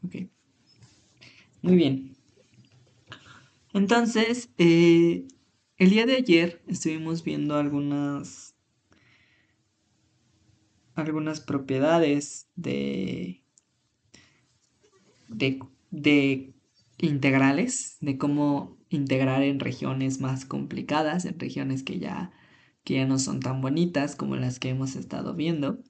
Ok, muy bien. Entonces, el día de ayer estuvimos viendo algunas propiedades de integrales, de cómo integrar en regiones más complicadas, en regiones que ya no son tan bonitas como las que hemos estado viendo.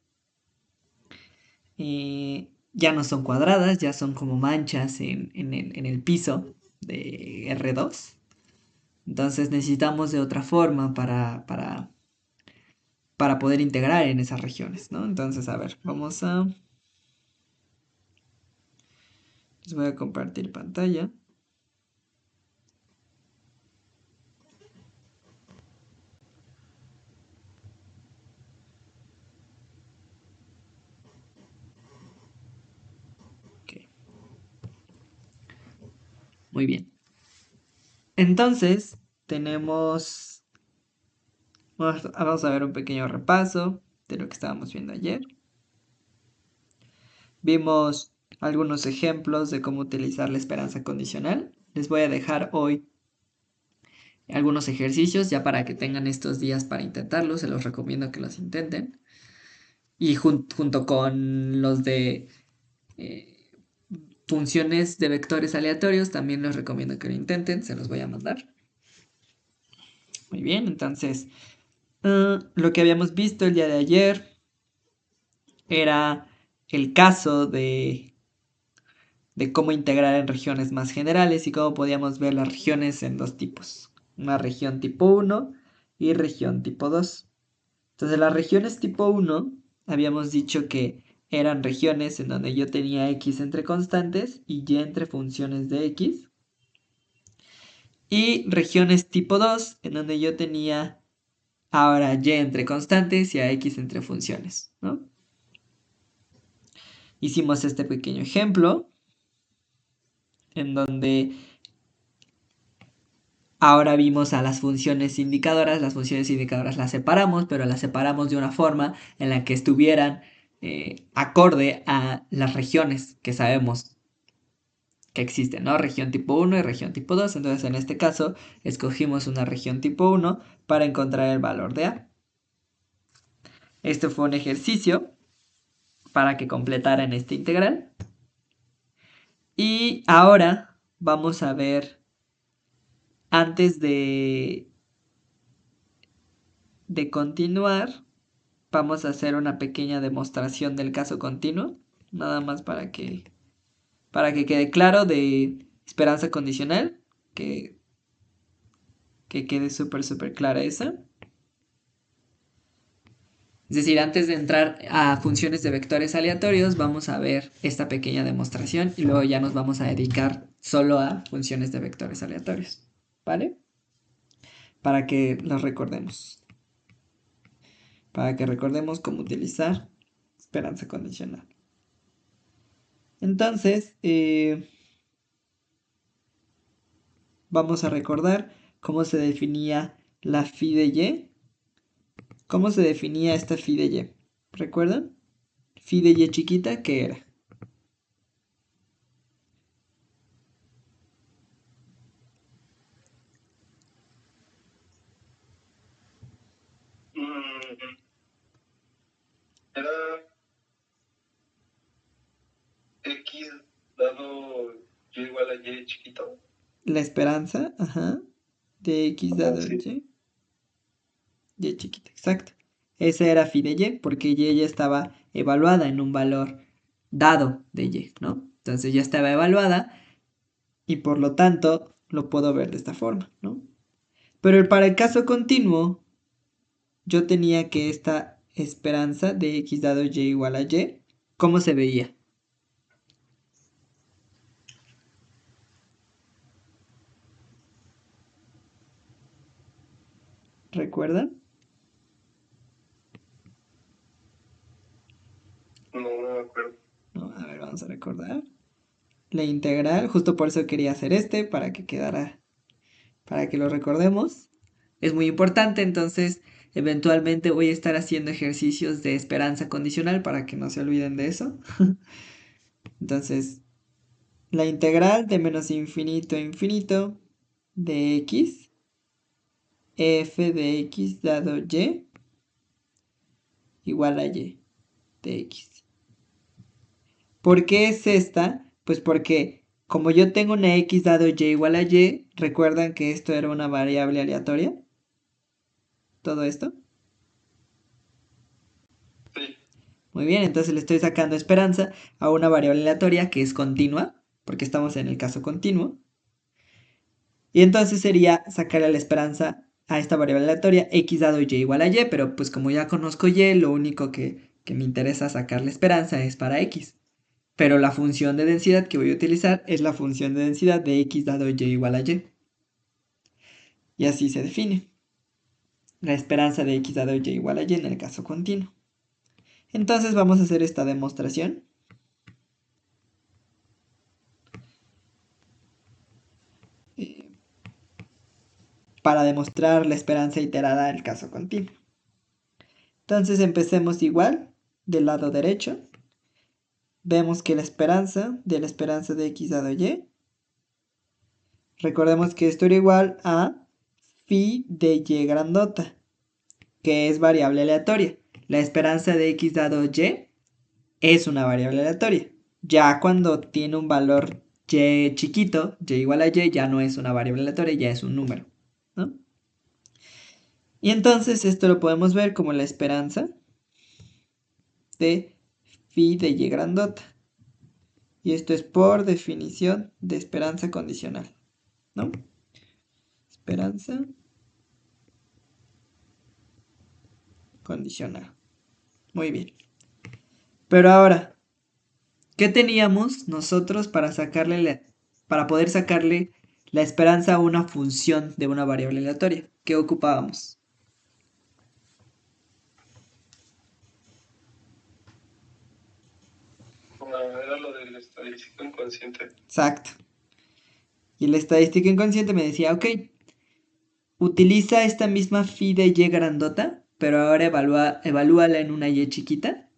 Ya no son cuadradas, ya son como manchas en el piso de R2. Entonces necesitamos de otra forma para poder integrar en esas regiones, ¿no? Entonces, a ver, les voy a compartir pantalla. Ok, muy bien. Entonces, vamos a ver un pequeño repaso de lo que estábamos viendo ayer. Vimos algunos ejemplos de cómo utilizar la esperanza condicional. Les voy a dejar hoy algunos ejercicios ya para que tengan estos días para intentarlos. Se los recomiendo que los intenten. Y junto con los de eh, funciones de vectores aleatorios, también les recomiendo que lo intenten. Se los voy a mandar. Muy bien, entonces lo que habíamos visto el día de ayer era el caso de cómo integrar en regiones más generales y cómo podíamos ver las regiones en dos tipos. Una región tipo 1 y región tipo 2. Entonces las regiones tipo 1 habíamos dicho que eran regiones en donde yo tenía x entre constantes y y entre funciones de x. Y regiones tipo 2 en donde yo tenía ahora y entre constantes y a x entre funciones, ¿no? Hicimos este pequeño ejemplo en donde ahora vimos a las funciones indicadoras las separamos, pero las separamos de una forma en la que estuvieran acorde a las regiones que sabemos que existen, ¿no? Región tipo 1 y región tipo 2. Entonces, en este caso, escogimos una región tipo 1 para encontrar el valor de A. Este fue un ejercicio para que completaran este integral. Y ahora vamos a ver, antes de continuar, vamos a hacer una pequeña demostración del caso continuo, nada más para que quede claro de esperanza condicional, que quede súper clara esa. Es decir, antes de entrar a funciones de vectores aleatorios, vamos a ver esta pequeña demostración y luego ya nos vamos a dedicar solo a funciones de vectores aleatorios, ¿vale? Para que los recordemos. Para que recordemos cómo utilizar esperanza condicional. Entonces, vamos a recordar cómo se definía la phi de y. ¿Cómo se definía esta phi de y? ¿Recuerdan? Phi de y chiquita, ¿qué era? Era X dado y igual a Y chiquito. La esperanza, ajá, de x dado Sí. y chiquita, exacto. Esa era phi de y, porque y ya estaba evaluada en un valor dado de y, ¿no? Entonces ya estaba evaluada y por lo tanto lo puedo ver de esta forma, ¿no? Pero para el caso continuo, yo tenía que esta esperanza de x dado y igual a y, ¿cómo se veía? ¿Recuerdan? No, no me acuerdo. No, a ver, vamos a recordar. La integral, justo por eso quería hacer para que quedara, para que lo recordemos. Es muy importante, entonces eventualmente voy a estar haciendo ejercicios de esperanza condicional para que no se olviden de eso. Entonces, la integral de menos infinito a infinito de x, f de x dado y igual a y de x. ¿Por qué es esta? Pues porque como yo tengo una x dado y igual a y, ¿recuerdan que esto era una variable aleatoria? ¿Todo esto? Sí. Muy bien, entonces le estoy sacando esperanza a una variable aleatoria que es continua, porque estamos en el caso continuo. Y entonces sería sacarle la esperanza a esta variable aleatoria x dado y igual a y, pero pues como ya conozco y, lo único que me interesa sacarle esperanza es para x. Pero la función de densidad que voy a utilizar es la función de densidad de x dado y igual a y. Y así se define la esperanza de x dado y igual a y en el caso continuo. Entonces vamos a hacer esta demostración. Para demostrar la esperanza iterada del caso continuo. Entonces empecemos igual del lado derecho. Vemos que la esperanza de x dado y, recordemos que esto era igual a phi de y grandota, que es variable aleatoria. La esperanza de x dado y es una variable aleatoria. Ya cuando tiene un valor y chiquito, y igual a y, ya no es una variable aleatoria, ya es un número, ¿no? Y entonces esto lo podemos ver como la esperanza de phi de y grandota. Y esto es por definición de esperanza condicional, ¿no? Esperanza condicional. Muy bien. Pero ahora, ¿qué teníamos nosotros para poder sacarle la esperanza a una función de una variable aleatoria? ¿Qué ocupábamos? Era lo del estadístico inconsciente. Exacto. Y la estadística inconsciente me decía, ok, utiliza esta misma phi de y grandota, pero ahora evalúala en una y chiquita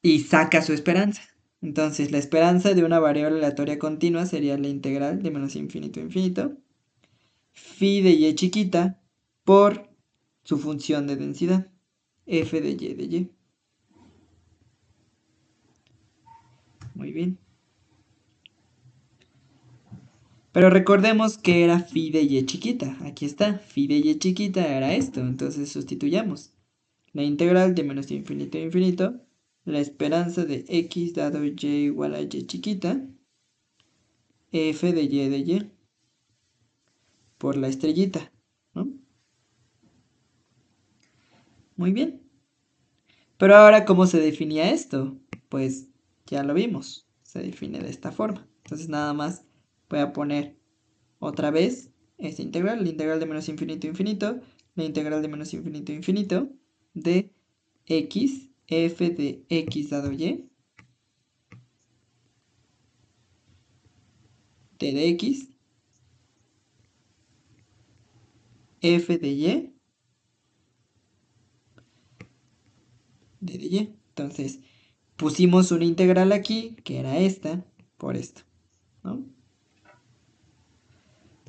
y saca su esperanza. Entonces, la esperanza de una variable aleatoria continua sería la integral de menos infinito a infinito, phi de y chiquita, por su función de densidad, f de y de y. Muy bien. Pero recordemos que era phi de y chiquita. Aquí está, phi de y chiquita era esto. Entonces sustituyamos. La integral de menos infinito a infinito, la esperanza de x dado y igual a y chiquita, f de y por la estrellita, ¿no? Muy bien. Pero ahora, ¿cómo se definía esto? Pues ya lo vimos. Se define de esta forma. Entonces nada más voy a poner otra vez esta integral, la integral de menos infinito a infinito, la integral de menos infinito a infinito de x, f de x dado y, t de x, f de y, d de y. Entonces pusimos una integral aquí, que era esta, por esto, ¿no?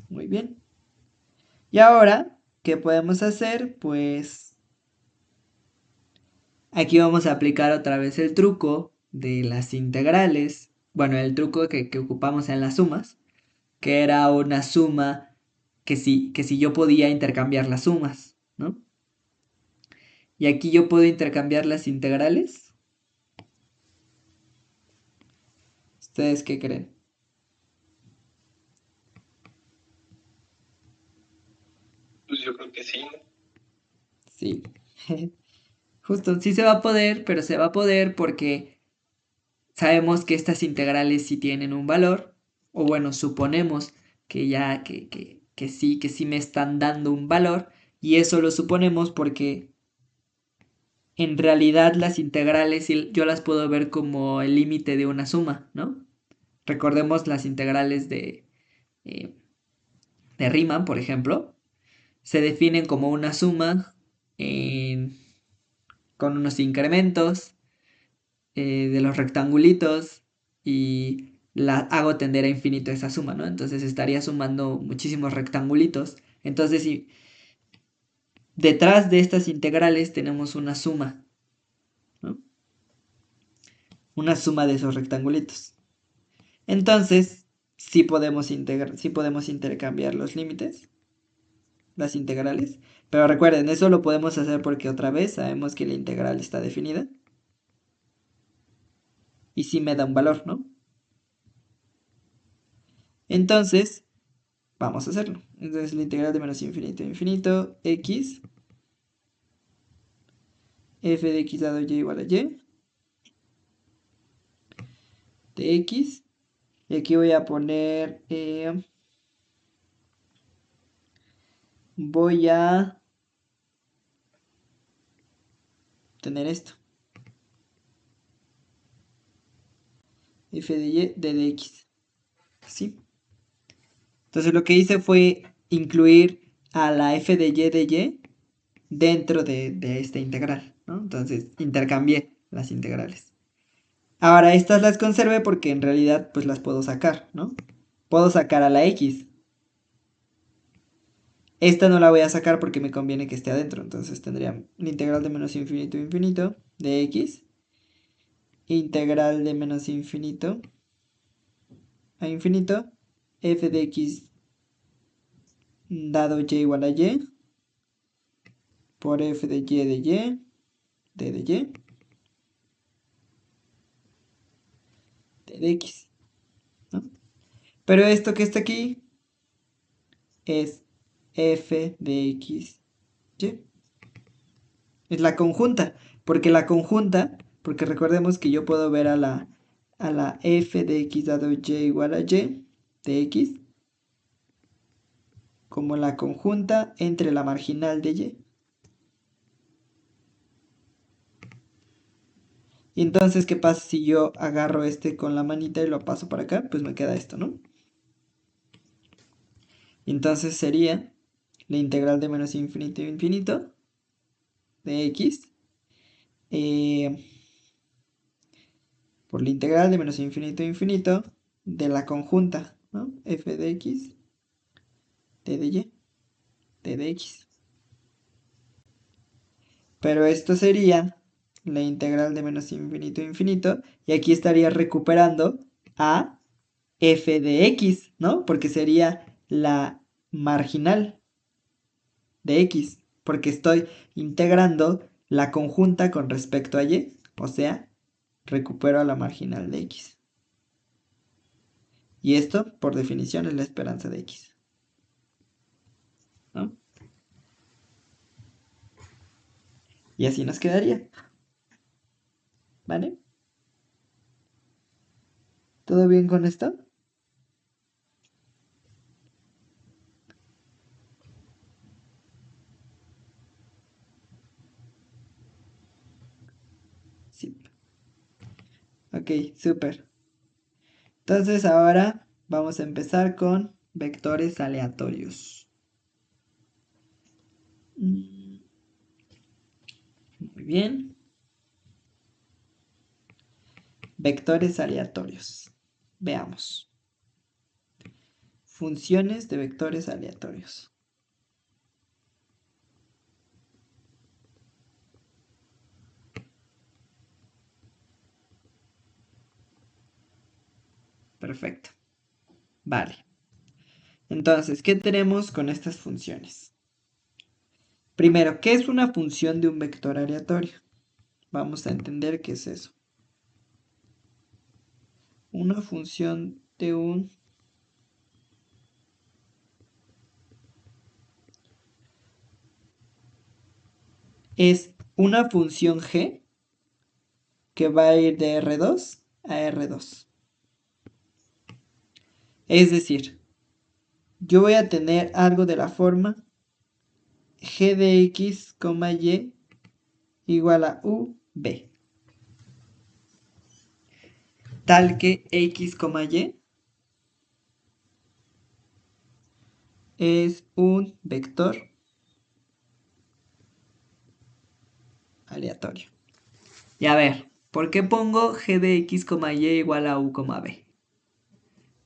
Muy bien. Y ahora, ¿qué podemos hacer? Pues aquí vamos a aplicar otra vez el truco de las integrales. Bueno, el truco que ocupamos en las sumas, que era una suma que si yo podía intercambiar las sumas, ¿no? Y aquí yo puedo intercambiar las integrales. ¿Ustedes qué creen? Pues yo creo que sí, ¿no? Sí. Justo, sí se va a poder, pero se va a poder porque sabemos que estas integrales sí tienen un valor, o bueno, suponemos que ya que sí me están dando un valor, y eso lo suponemos porque en realidad las integrales yo las puedo ver como el límite de una suma, ¿no? Recordemos las integrales eh, de Riemann, por ejemplo, se definen como una suma con unos incrementos de los rectangulitos y hago tender a infinito esa suma, ¿no? Entonces estaría sumando muchísimos rectangulitos. Entonces, si detrás de estas integrales tenemos una suma, ¿no? Una suma de esos rectangulitos. Entonces, sí podemos intercambiar los límites, las integrales. Pero recuerden, eso lo podemos hacer porque otra vez sabemos que la integral está definida. Y sí me da un valor, ¿no? Entonces, vamos a hacerlo. Entonces, la integral de menos infinito a infinito, x, f de x dado y igual a y, de x. Y aquí voy a poner, voy a tener esto. F de y de dx. ¿Sí? Entonces lo que hice fue incluir a la f de y dentro de esta integral, ¿no? Entonces intercambié las integrales. Ahora estas las conservé porque en realidad pues las puedo sacar, ¿no? Puedo sacar a la x. Esta no la voy a sacar porque me conviene que esté adentro. Entonces tendría la integral de menos infinito a infinito de x. Integral de menos infinito a infinito. F de x dado y igual a y. Por f de y de y. D de y. D de x. ¿No? Pero esto que está aquí es f de x y. Es la conjunta. Porque recordemos que yo puedo ver a la f de x dado y igual a y de x como la conjunta entre la marginal de y. Y entonces, ¿qué pasa si yo agarro este con la manita y lo paso para acá? Pues me queda esto, ¿no? Y entonces sería la integral de menos infinito a infinito de x por la integral de menos infinito a infinito de la conjunta, ¿no? F de x, t de y, t de x. Pero esto sería la integral de menos infinito a infinito. Y aquí estaría recuperando a f de x, ¿no? Porque sería la marginal de x. Porque estoy integrando la conjunta con respecto a y. O sea, recupero a la marginal de x. Y esto, por definición, es la esperanza de x, ¿no? Y así nos quedaría, ¿vale? ¿Todo bien con esto? Sí. Ok, súper. Entonces ahora vamos a empezar con vectores aleatorios. Muy bien. Vectores aleatorios. Veamos. Funciones de vectores aleatorios. Perfecto. Vale. Entonces, ¿qué tenemos con estas funciones? Primero, ¿qué es una función de un vector aleatorio? Vamos a entender qué es eso. Una función de un es una función g que va a ir de R2 a R2. Es decir, yo voy a tener algo de la forma g de x, y igual a u, b. Tal que x, y es un vector aleatorio. Y a ver, ¿por qué pongo g de x, y igual a u, b?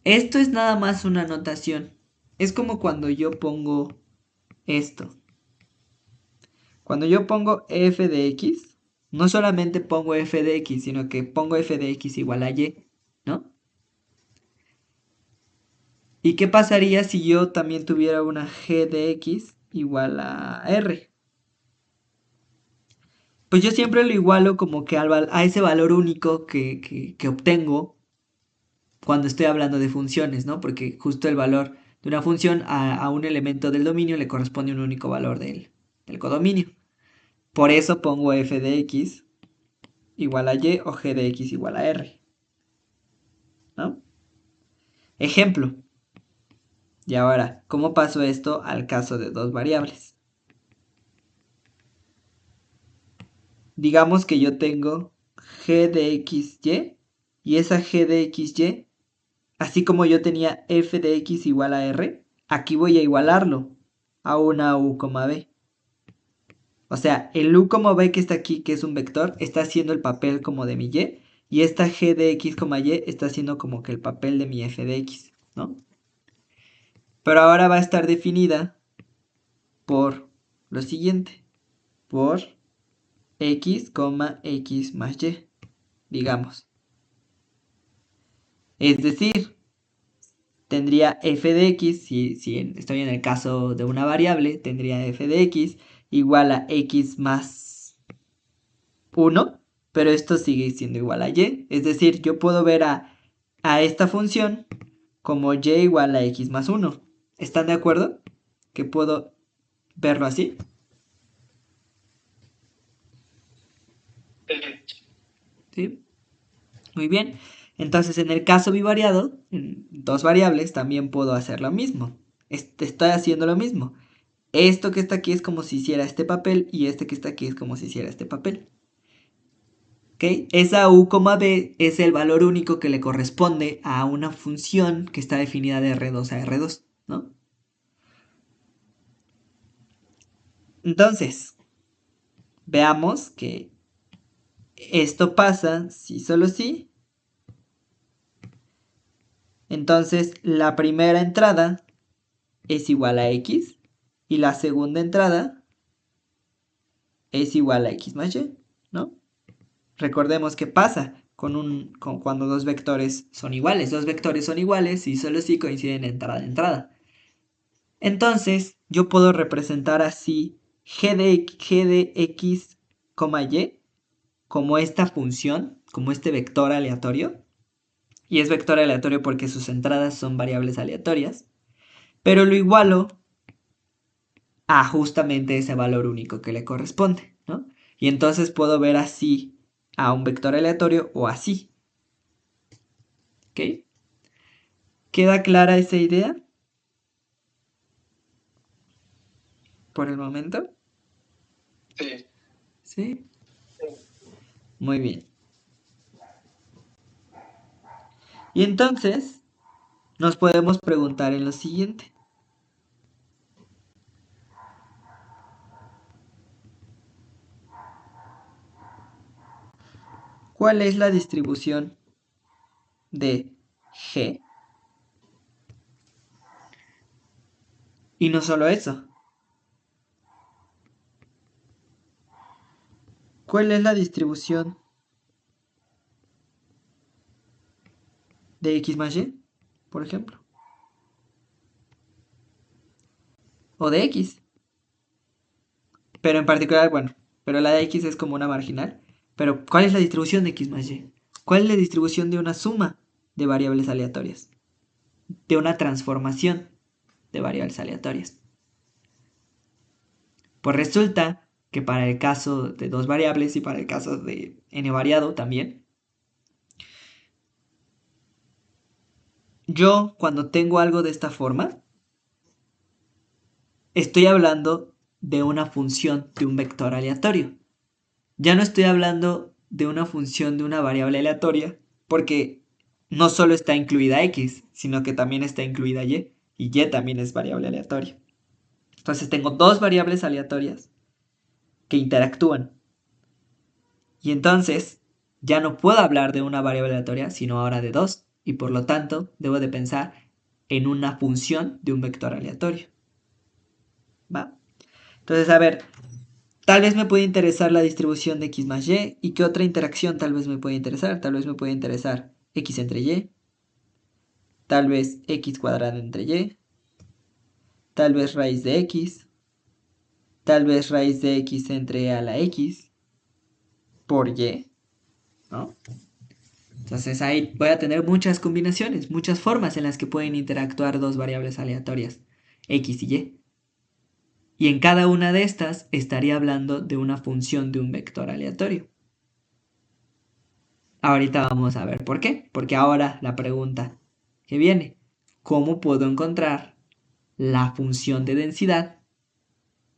Esto es nada más una notación. Es como cuando yo pongo esto. Cuando yo pongo f de x, no solamente pongo f de x, sino que pongo f de x igual a y, ¿no? ¿Y qué pasaría si yo también tuviera una g de x igual a r? Pues yo siempre lo igualo como que a ese valor único que obtengo cuando estoy hablando de funciones, ¿no? Porque justo el valor de una función a un elemento del dominio le corresponde un único valor del codominio. Por eso pongo f de x igual a y o g de x igual a r, ¿no? Ejemplo. Y ahora, ¿cómo paso esto al caso de dos variables? Digamos que yo tengo g de xy y esa g de xy, así como yo tenía f de x igual a r, aquí voy a igualarlo a una u, b. O sea, el u, b que está aquí, que es un vector, está haciendo el papel como de mi y esta g de x, y está haciendo como que el papel de mi f de x, ¿no? Pero ahora va a estar definida por lo siguiente, por x, x más y, digamos. Es decir, tendría f de x, si estoy en el caso de una variable, tendría f de x igual a x más 1, pero esto sigue siendo igual a y. Es decir, yo puedo ver a esta función como y igual a x más 1. ¿Están de acuerdo? Que puedo verlo así. ¿Sí? Muy bien. Entonces, en el caso bivariado, en dos variables, también puedo hacer lo mismo. Estoy haciendo lo mismo. Esto que está aquí es como si hiciera este papel y este que está aquí es como si hiciera este papel. ¿Ok? Esa u, b es el valor único que le corresponde a una función que está definida de R2 a R2, ¿no? Entonces, veamos que esto pasa si solo sí. Entonces, la primera entrada es igual a x y la segunda entrada es igual a x más y, ¿no? Recordemos que pasa con cuando dos vectores son iguales. Dos vectores son iguales y solo si coinciden entrada a entrada. Entonces, yo puedo representar así g de x, y como esta función, como este vector aleatorio. Y es vector aleatorio porque sus entradas son variables aleatorias. Pero lo igualo a justamente ese valor único que le corresponde, ¿no? Y entonces puedo ver así a un vector aleatorio o así. ¿Ok? ¿Queda clara esa idea? Por el momento. Sí. ¿Sí? Muy bien. Y entonces nos podemos preguntar en lo siguiente. ¿Cuál es la distribución de G? Y no solo eso. ¿Cuál es la distribución de X más Y, por ejemplo? O de X. Pero en particular, bueno, pero la de X es como una marginal. Pero ¿cuál es la distribución de X más Y? ¿Cuál es la distribución de una suma de variables aleatorias? De una transformación de variables aleatorias. Pues resulta que para el caso de dos variables y para el caso de n variado también, yo cuando tengo algo de esta forma, estoy hablando de una función de un vector aleatorio. Ya no estoy hablando de una función de una variable aleatoria, porque no solo está incluida x, sino que también está incluida y también es variable aleatoria. Entonces tengo dos variables aleatorias que interactúan. Y entonces ya no puedo hablar de una variable aleatoria, sino ahora de dos. y por lo tanto debo de pensar en una función de un vector aleatorio. ¿Va? Entonces, a ver, tal vez me puede interesar la distribución de x más y. ¿Y qué otra interacción tal vez me puede interesar? Tal vez me puede interesar x entre y. Tal vez x cuadrado entre y. Tal vez raíz de x. Tal vez raíz de x entre a la x por y, ¿no? Entonces ahí voy a tener muchas combinaciones, muchas formas en las que pueden interactuar dos variables aleatorias, x y y. Y en cada una de estas estaría hablando de una función de un vector aleatorio. Ahorita vamos a ver por qué. Porque ahora la pregunta que viene, ¿cómo puedo encontrar la función de densidad?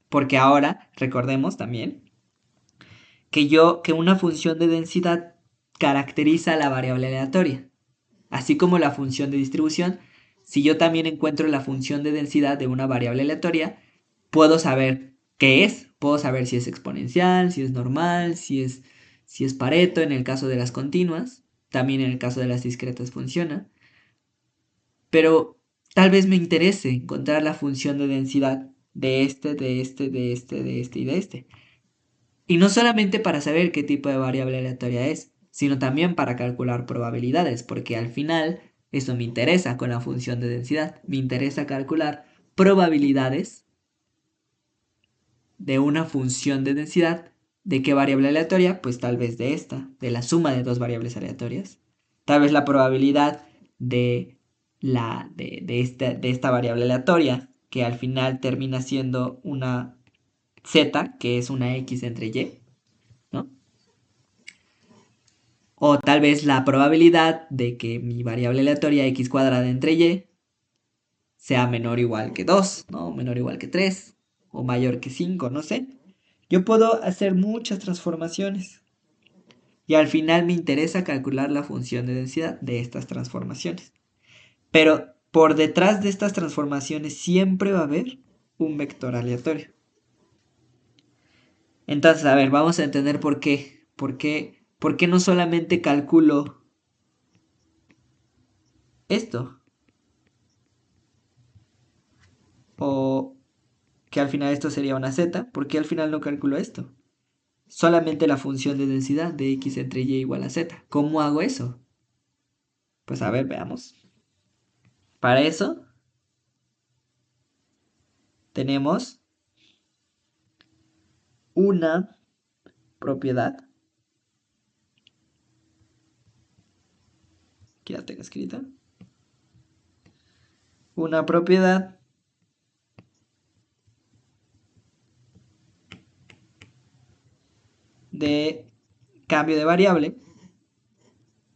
Porque ahora, recordemos también, que una función de densidad caracteriza a la variable aleatoria. Así como la función de distribución, si yo también encuentro la función de densidad de una variable aleatoria, puedo saber qué es. Puedo saber si es exponencial, si es normal, si es Pareto en el caso de las continuas. También en el caso de las discretas funciona. Pero tal vez me interese encontrar la función de densidad de este, de este, de este, de este y de este. Y no solamente para saber qué tipo de variable aleatoria es, sino también para calcular probabilidades, porque al final eso me interesa con la función de densidad. Me interesa calcular probabilidades de una función de densidad. ¿De qué variable aleatoria? Pues tal vez de esta, de la suma de dos variables aleatorias. Tal vez la probabilidad de, de esta variable aleatoria, que al final termina siendo una z, que es una x entre y, ¿no? O tal vez la probabilidad de que mi variable aleatoria x cuadrada entre y sea menor o igual que 2, ¿no? Menor o igual que 3, o mayor que 5, no sé. Yo puedo hacer muchas transformaciones. Y al final me interesa calcular la función de densidad de estas transformaciones. Pero por detrás de estas transformaciones siempre va a haber un vector aleatorio. Entonces, a ver, vamos a entender por qué. ¿Por qué no solamente calculo esto? O que al final esto sería una z. ¿Por qué al final no calculo esto? Solamente la función de densidad de x entre y igual a z. ¿Cómo hago eso? Pues a ver, veamos. Para eso tenemos una propiedad. Aquí la tengo escrita. Una propiedad de cambio de variable,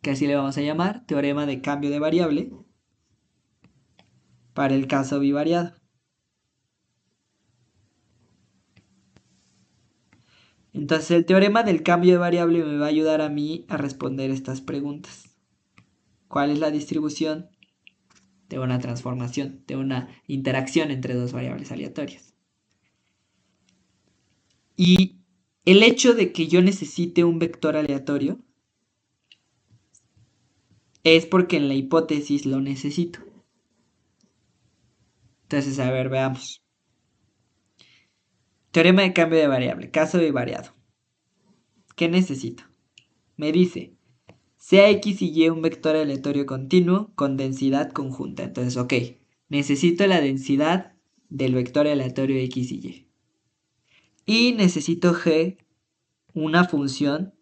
que así le vamos a llamar, teorema de cambio de variable, para el caso bivariado. Entonces el teorema del cambio de variable me va a ayudar a mí a responder estas preguntas. ¿Cuál es la distribución de una transformación, de una interacción entre dos variables aleatorias? Y el hecho de que yo necesite un vector aleatorio es porque en la hipótesis lo necesito. Entonces, a ver, veamos. Teorema de cambio de variable, caso bivariado. ¿Qué necesito? Me dice, sea x y y un vector aleatorio continuo con densidad conjunta. Entonces, ok, necesito la densidad del vector aleatorio x y y. Y necesito g, una función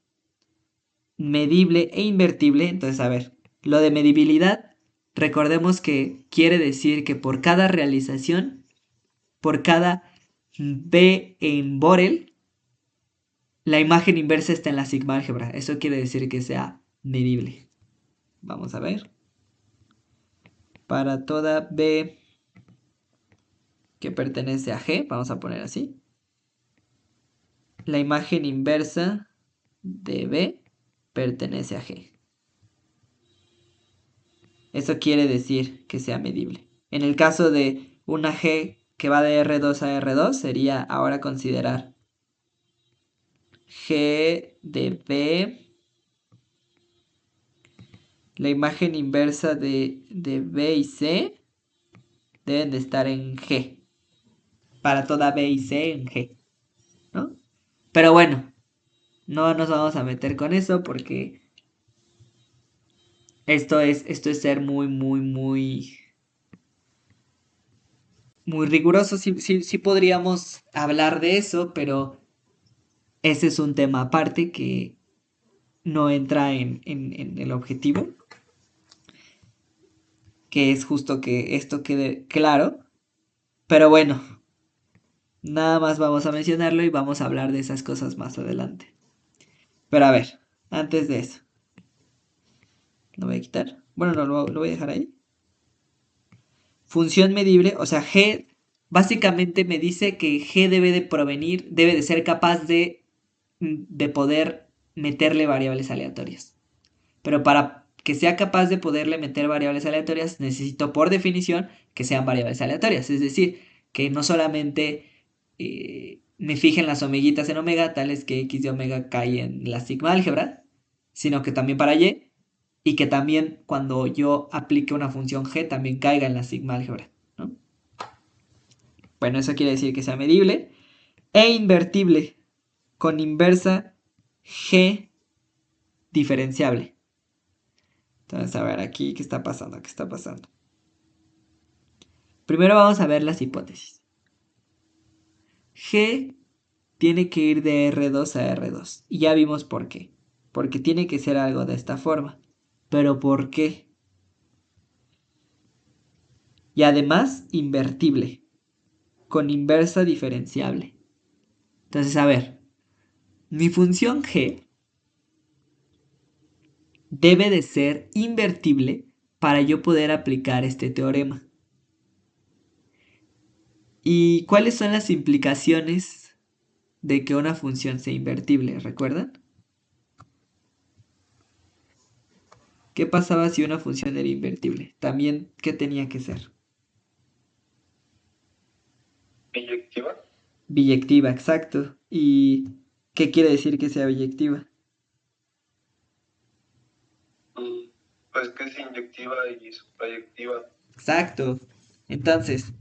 medible e invertible. Entonces, a ver, lo de medibilidad, recordemos que quiere decir que por cada realización, por cada b en Borel, la imagen inversa está en la sigma álgebra. Eso quiere decir que sea medible. Vamos a ver. Para toda b que pertenece a G, vamos a poner así, la imagen inversa de B pertenece a G. Eso quiere decir que sea medible. En el caso de una G que va de R2 a R2, sería ahora considerar G de B la imagen inversa de B y C deben de estar en G. Para toda B y C en G, ¿no? Pero bueno, no nos vamos a meter con eso porque esto es ser muy riguroso. Sí podríamos hablar de eso, pero ese es un tema aparte que no entra en el objetivo, que es justo que esto quede claro. Pero bueno, nada más vamos a mencionarlo y vamos a hablar de esas cosas más adelante. Pero a ver, antes de eso, lo voy a quitar. Bueno, no, lo voy a dejar ahí. Función medible, o sea, G básicamente me dice que G debe de provenir, debe de ser capaz de poder meterle variables aleatorias. Pero para que sea capaz de poderle meter variables aleatorias, necesito por definición que sean variables aleatorias. Es decir, que no solamente me fijen las omeguitas en omega, tales que x de omega cae en la sigma álgebra, sino que también para y que también cuando yo aplique una función g también caiga en la sigma álgebra, ¿no? Bueno, eso quiere decir que sea medible e invertible con inversa g diferenciable. Entonces, a ver aquí, ¿qué está pasando? ¿Qué está pasando? Primero vamos a ver las hipótesis. G tiene que ir de R2 a R2. Y ya vimos por qué. Porque tiene que ser algo de esta forma. ¿Pero por qué? Y además, invertible. Con inversa diferenciable. Entonces, a ver. Mi función G debe de ser invertible para yo poder aplicar este teorema. ¿Y cuáles son las implicaciones de que una función sea invertible? ¿Recuerdan? ¿Qué pasaba si una función era invertible? También, ¿qué tenía que ser? ¿Biyectiva? Biyectiva, exacto. ¿Y qué quiere decir que sea biyectiva? Pues que es inyectiva y suprayectiva. Exacto. Entonces,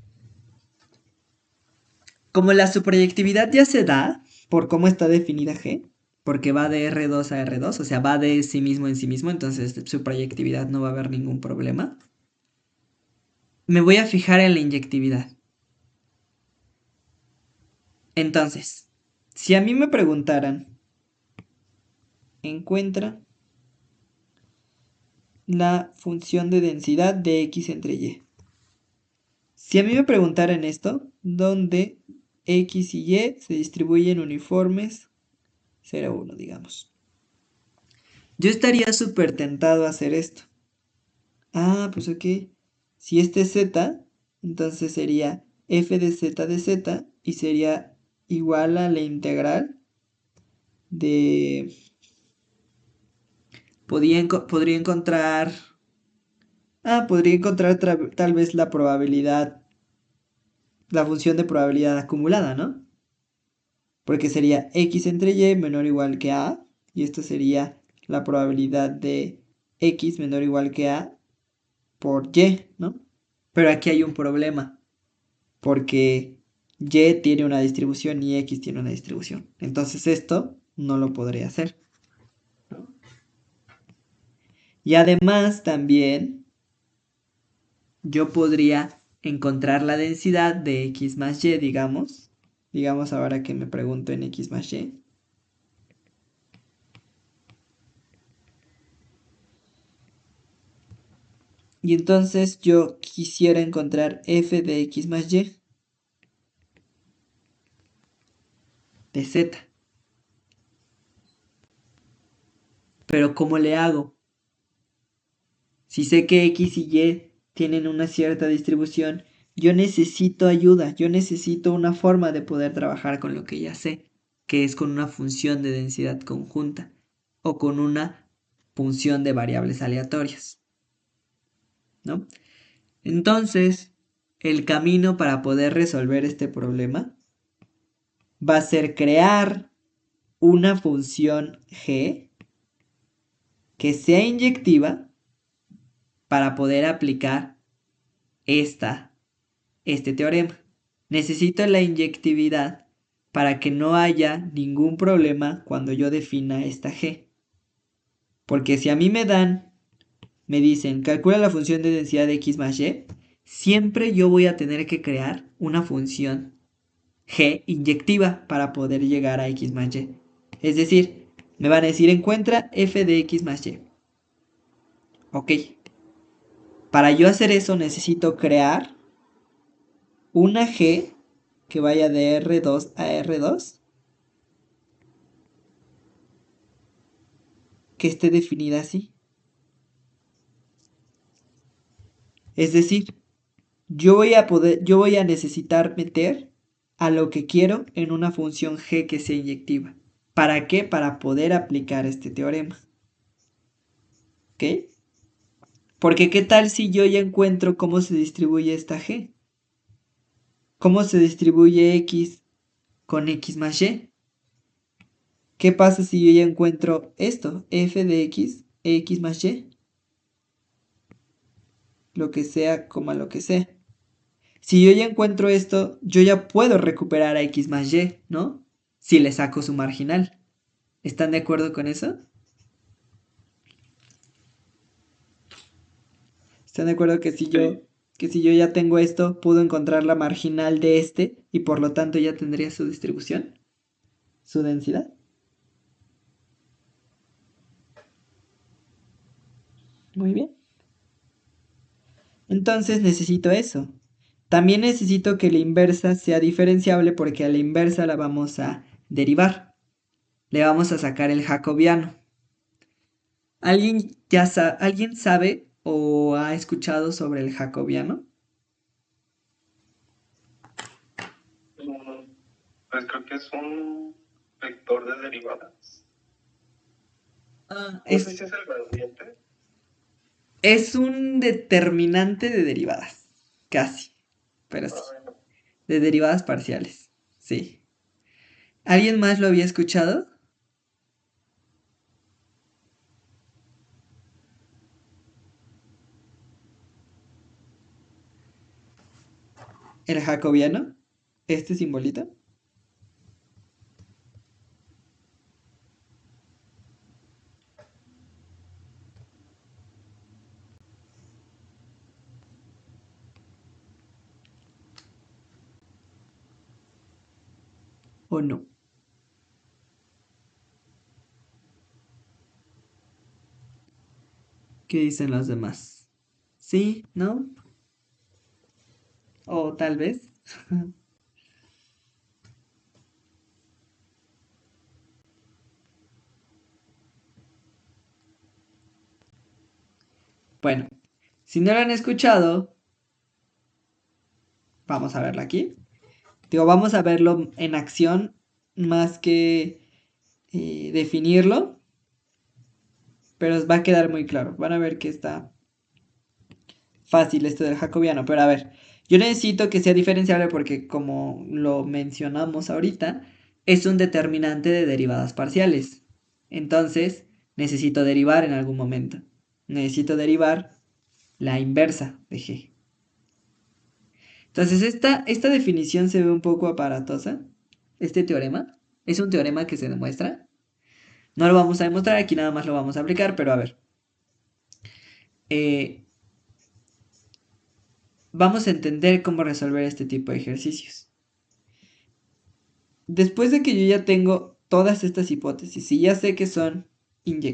como la suprayectividad ya se da por cómo está definida G, porque va de R2 a R2, o sea, va de sí mismo en sí mismo, entonces su proyectividad no va a haber ningún problema. Me voy a fijar en la inyectividad. Entonces, si a mí me preguntaran, encuentra la función de densidad de X entre Y. Si a mí me preguntaran esto, ¿dónde X y Y se distribuyen uniformes 0, 1, digamos? Yo estaría súper tentado a hacer esto. Ah, pues ok. Si este es Z, entonces sería f de z y sería igual a la integral de... podría encontrar... Ah, podría encontrar tal vez la probabilidad, la función de probabilidad acumulada, ¿no? Porque sería x entre y menor o igual que a, y esto sería la probabilidad de x menor o igual que a por y, ¿no? Pero aquí hay un problema, porque y tiene una distribución y x tiene una distribución. Entonces esto no lo podré hacer. Y además también yo podría encontrar la densidad de x más y, digamos. Digamos ahora que me pregunto en x más y. Y entonces yo quisiera encontrar f de x más y de z. Pero ¿cómo le hago? Si sé que x y y tienen una cierta distribución, yo necesito ayuda, yo necesito una forma de poder trabajar con lo que ya sé, que es con una función de densidad conjunta o con una función de variables aleatorias, ¿no? Entonces, el camino para poder resolver este problema va a ser crear una función g que sea inyectiva para poder aplicar este teorema. Necesito la inyectividad para que no haya ningún problema cuando yo defina esta g. Porque si a mí me dicen, calcula la función de densidad de x más y, siempre yo voy a tener que crear una función g inyectiva para poder llegar a x más y. Es decir, me van a decir, encuentra f de x más y. Ok. Para yo hacer eso necesito crear una g que vaya de R2 a R2 que esté definida así. Es decir, yo voy a necesitar meter a lo que quiero en una función g que sea inyectiva. ¿Para qué? Para poder aplicar este teorema. ¿Ok? Porque ¿qué tal si yo ya encuentro cómo se distribuye esta g? ¿Cómo se distribuye x con x más y? ¿Qué pasa si yo ya encuentro esto? F de x, x más y. Lo que sea, coma lo que sea. Si yo ya encuentro esto, yo ya puedo recuperar a x más y, ¿no? Si le saco su marginal. ¿Están de acuerdo con eso? ¿Están de acuerdo que Sí. que si yo ya tengo esto, puedo encontrar la marginal de este y por lo tanto ya tendría su distribución, su densidad? Muy bien. Entonces necesito eso. También necesito que la inversa sea diferenciable porque a la inversa la vamos a derivar. Le vamos a sacar el jacobiano. ¿Alguien sabe o ha escuchado sobre el jacobiano? Pues creo que es un vector de derivadas. Ah, No sé si es el gradiente. es un determinante de derivadas. Casi, pero sí. Ah, De derivadas parciales. Sí. ¿Alguien más lo había escuchado? ¿El jacobiano? ¿Este simbolito? ¿O no? ¿Qué dicen los demás? ¿Sí? ¿No? ¿O tal vez? Bueno, si no lo han escuchado, vamos a verlo aquí. Digo, vamos a verlo en acción más que definirlo, pero os va a quedar muy claro. Van a ver que está fácil esto del jacobiano, pero a ver, yo necesito que sea diferenciable porque como lo mencionamos ahorita, es un determinante de derivadas parciales. Entonces, necesito derivar en algún momento. Necesito derivar la inversa de g. Entonces, esta definición se ve un poco aparatosa. Este teorema es un teorema que se demuestra. No lo vamos a demostrar, aquí nada más lo vamos a aplicar, pero a ver. Eh, vamos a entender cómo resolver este tipo de ejercicios. Después de que yo ya tengo todas estas hipótesis y ya sé que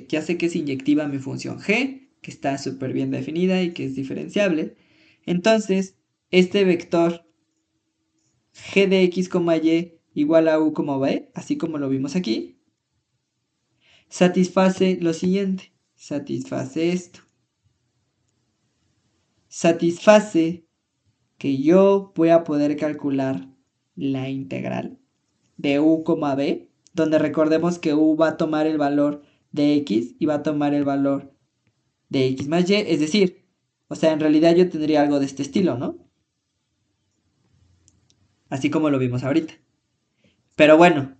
ya sé que es inyectiva mi función g, que está súper bien definida y que es diferenciable, entonces este vector g de x, y igual a u, v, así como lo vimos aquí, satisface lo siguiente, satisface esto, satisface que yo voy a poder calcular la integral de u, v, donde recordemos que u va a tomar el valor de x y va a tomar el valor de x más y, es decir, o sea, en realidad yo tendría algo de este estilo, ¿no? Así como lo vimos ahorita. Pero bueno,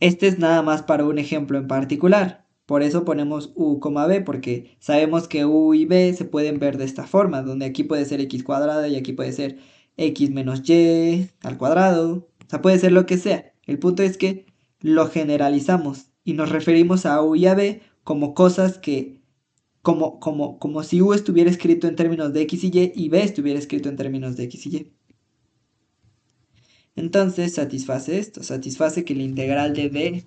este es nada más para un ejemplo en particular. Por eso ponemos u, b, porque sabemos que u y b se pueden ver de esta forma, donde aquí puede ser x cuadrada y aquí puede ser x menos y al cuadrado. O sea, puede ser lo que sea. El punto es que lo generalizamos y nos referimos a u y a b como cosas que, como si u estuviera escrito en términos de x y b estuviera escrito en términos de x y y. Entonces satisface esto, satisface que la integral de b,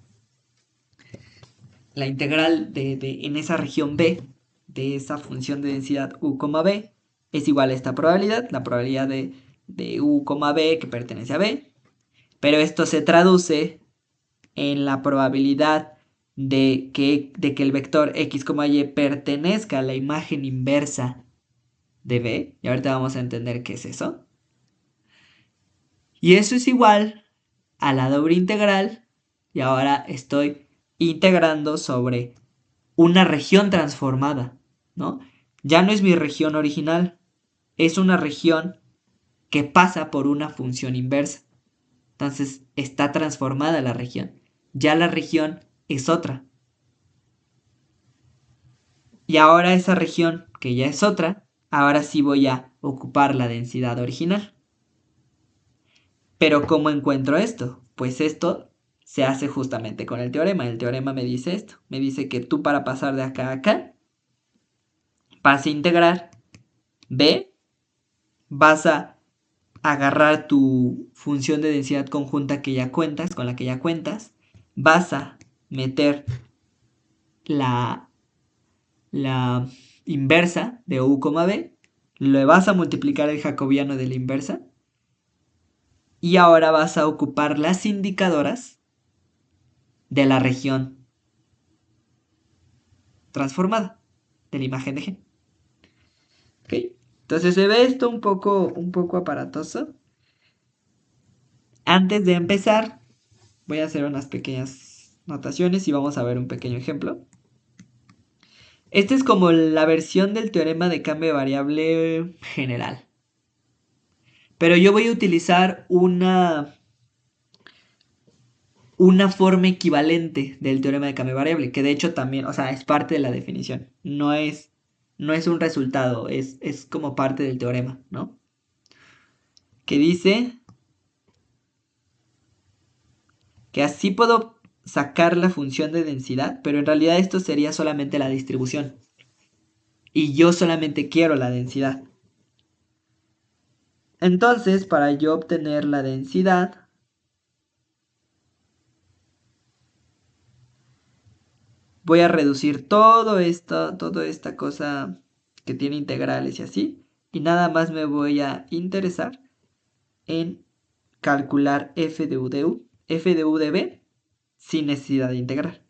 la integral en esa región b, de esa función de densidad u, b, es igual a esta probabilidad, la probabilidad de u, b que pertenece a b, pero esto se traduce en la probabilidad de que el vector x, y pertenezca a la imagen inversa de b, y ahorita vamos a entender qué es eso. Y eso es igual a la doble integral, y ahora estoy integrando sobre una región transformada, ¿no? Ya no es mi región original, es una región que pasa por una función inversa. Entonces está transformada la región. Ya la región es otra. Y ahora esa región, que ya es otra, ahora sí voy a ocupar la densidad original. Pero ¿cómo encuentro esto? Pues esto se hace justamente con el teorema. El teorema me dice esto. Me dice que tú para pasar de acá a acá, vas a integrar b, vas a agarrar tu función de densidad conjunta que ya cuentas, con la que ya cuentas, vas a meter la inversa de u, b, le vas a multiplicar el jacobiano de la inversa y ahora vas a ocupar las indicadoras de la región transformada de la imagen de G. ¿Okay? Entonces se ve esto un poco aparatoso. Antes de empezar, voy a hacer unas pequeñas notaciones y vamos a ver un pequeño ejemplo. Esta es como la versión del teorema de cambio de variable general. Pero yo voy a utilizar una forma equivalente del teorema de cambio de variable, que de hecho también, o sea, es parte de la definición. No es un resultado, es como parte del teorema, ¿no? Que dice que así puedo sacar la función de densidad, pero en realidad esto sería solamente la distribución. Y yo solamente quiero la densidad. Entonces, para yo obtener la densidad, voy a reducir toda esta cosa que tiene integrales y así, y nada más me voy a interesar en calcular f de u de b sin necesidad de integrar.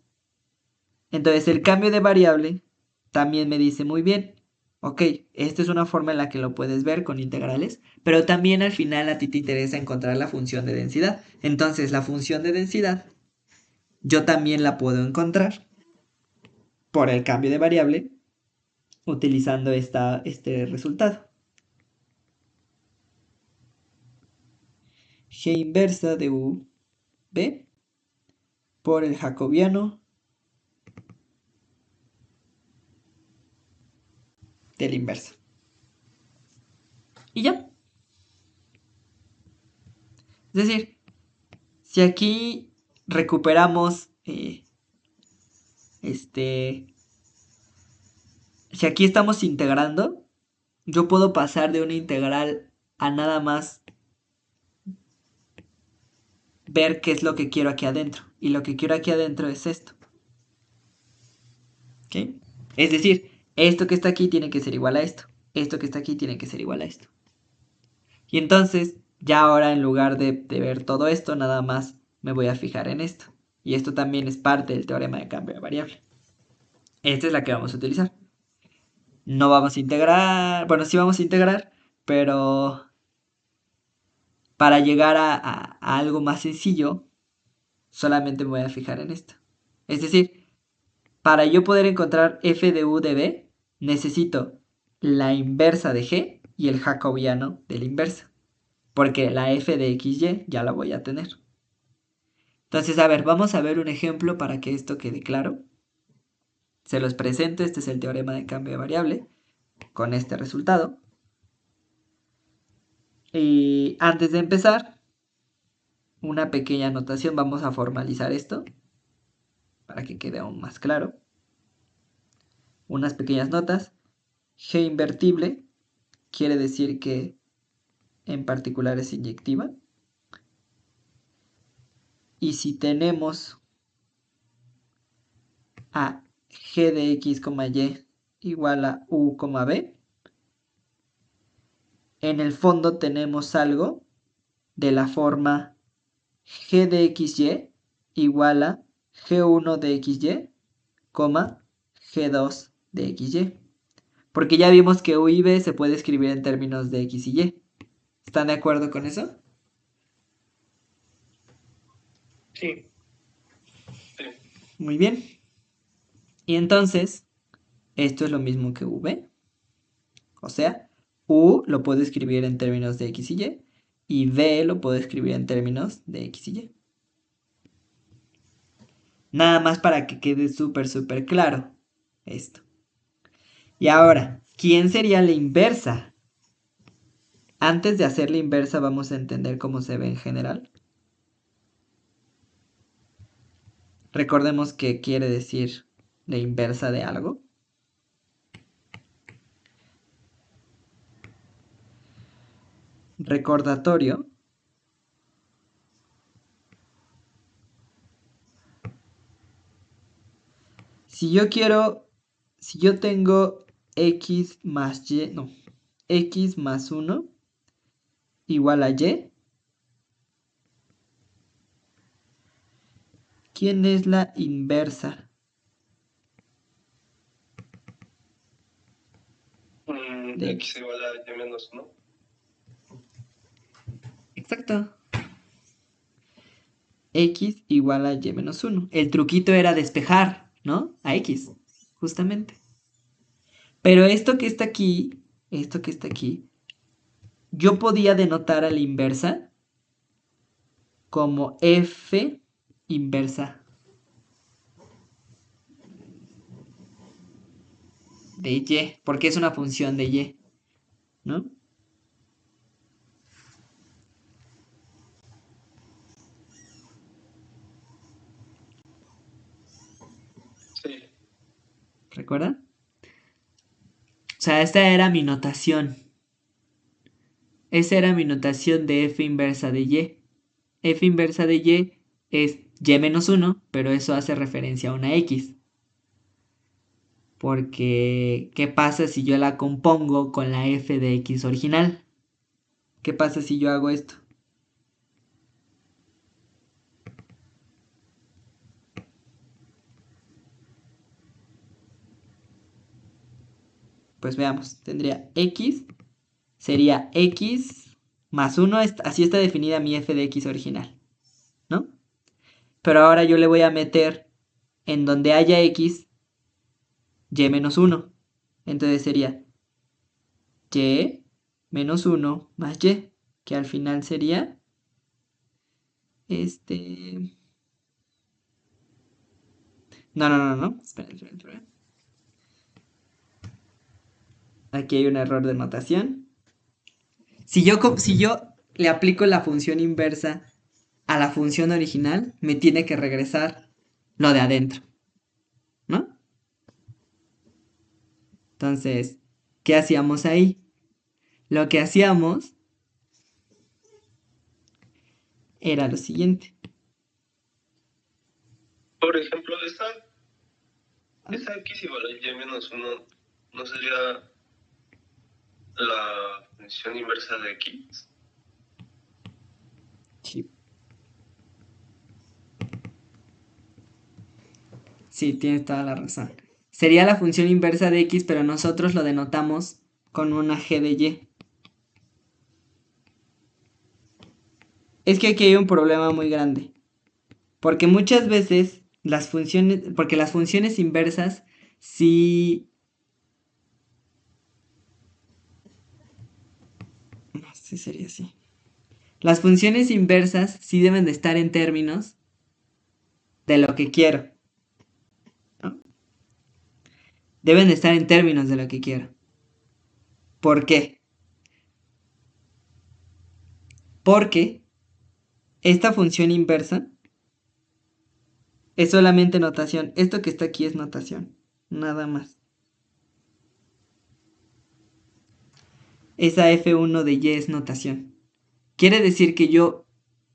Entonces el cambio de variable también me dice muy bien, ok, esta es una forma en la que lo puedes ver con integrales, pero también al final a ti te interesa encontrar la función de densidad. Entonces la función de densidad yo también la puedo encontrar por el cambio de variable utilizando este resultado. G inversa de u b por el jacobiano de la inversa. Y ya. Es decir, si aquí recuperamos si aquí estamos integrando, yo puedo pasar de una integral a nada más ver qué es lo que quiero aquí adentro. Y lo que quiero aquí adentro es esto. ¿Okay? Es decir, esto que está aquí tiene que ser igual a esto. Esto que está aquí tiene que ser igual a esto. Y entonces, ya ahora en lugar de ver todo esto, nada más me voy a fijar en esto. Y esto también es parte del teorema de cambio de variable. Esta es la que vamos a utilizar. No vamos a integrar, bueno, sí vamos a integrar, pero para llegar a algo más sencillo, solamente me voy a fijar en esto. Es decir, para yo poder encontrar f de u de b, necesito la inversa de g y el jacobiano de la inversa. Porque la f de xy ya la voy a tener. Entonces, a ver, vamos a ver un ejemplo para que esto quede claro. Se los presento, este es el teorema de cambio de variable, con este resultado. Y antes de empezar, una pequeña anotación, vamos a formalizar esto, para que quede aún más claro. Unas pequeñas notas. G invertible quiere decir que en particular es inyectiva. Y si tenemos a G de X, Y igual a U, B, en el fondo tenemos algo de la forma G de XY igual a G1 de XY, G2 de XY. Porque ya vimos que U y B se puede escribir en términos de X y Y. ¿Están de acuerdo con eso? Sí. Sí. Muy bien. Y entonces, esto es lo mismo que V. O sea, U lo puedo escribir en términos de X y Y V lo puedo escribir en términos de X y Y. Nada más para que quede súper claro esto. Y ahora, ¿quién sería la inversa? Antes de hacer la inversa vamos a entender cómo se ve en general. Recordemos que quiere decir la inversa de algo. Recordatorio. Si yo tengo x más y, no, x más 1 igual a y, ¿quién es la inversa? De X igual a y menos 1. Exacto. X igual a y menos 1. El truquito era despejar, ¿no? A x, justamente. Pero esto que está aquí, yo podía denotar a la inversa como f inversa de y, porque es una función de y, ¿no? Sí. ¿Recuerdan? O sea, esta era mi notación. Esa era mi notación de f inversa de y. F inversa de y es y menos 1, pero eso hace referencia a una x. Porque, ¿qué pasa si yo la compongo con la f de x original? ¿Qué pasa si yo hago esto? Pues veamos, tendría x, sería x más 1, así está definida mi f de x original, ¿no? Pero ahora yo le voy a meter en donde haya x, y menos 1. Entonces sería y menos 1 más y, que al final sería este... No, espera. Aquí hay un error de notación. Si yo le aplico la función inversa a la función original, me tiene que regresar lo de adentro, ¿no? Entonces, ¿qué hacíamos ahí? Lo que hacíamos era lo siguiente. Por ejemplo, esa X igual a y menos 1 no sería la función inversa de X. Sí, tienes toda la razón. Sería la función inversa de x, pero nosotros lo denotamos con una g de y. Es que aquí hay un problema muy grande. Porque muchas veces porque las funciones inversas sí... No, sí sería así. Las funciones inversas sí deben de estar en términos de lo que quiero, ¿no? deben estar en términos de lo que quiero. ¿Por qué? Porque esta función inversa es solamente notación. Esto que está aquí es notación, nada más. Esa F1 de Y es notación. Quiere decir que yo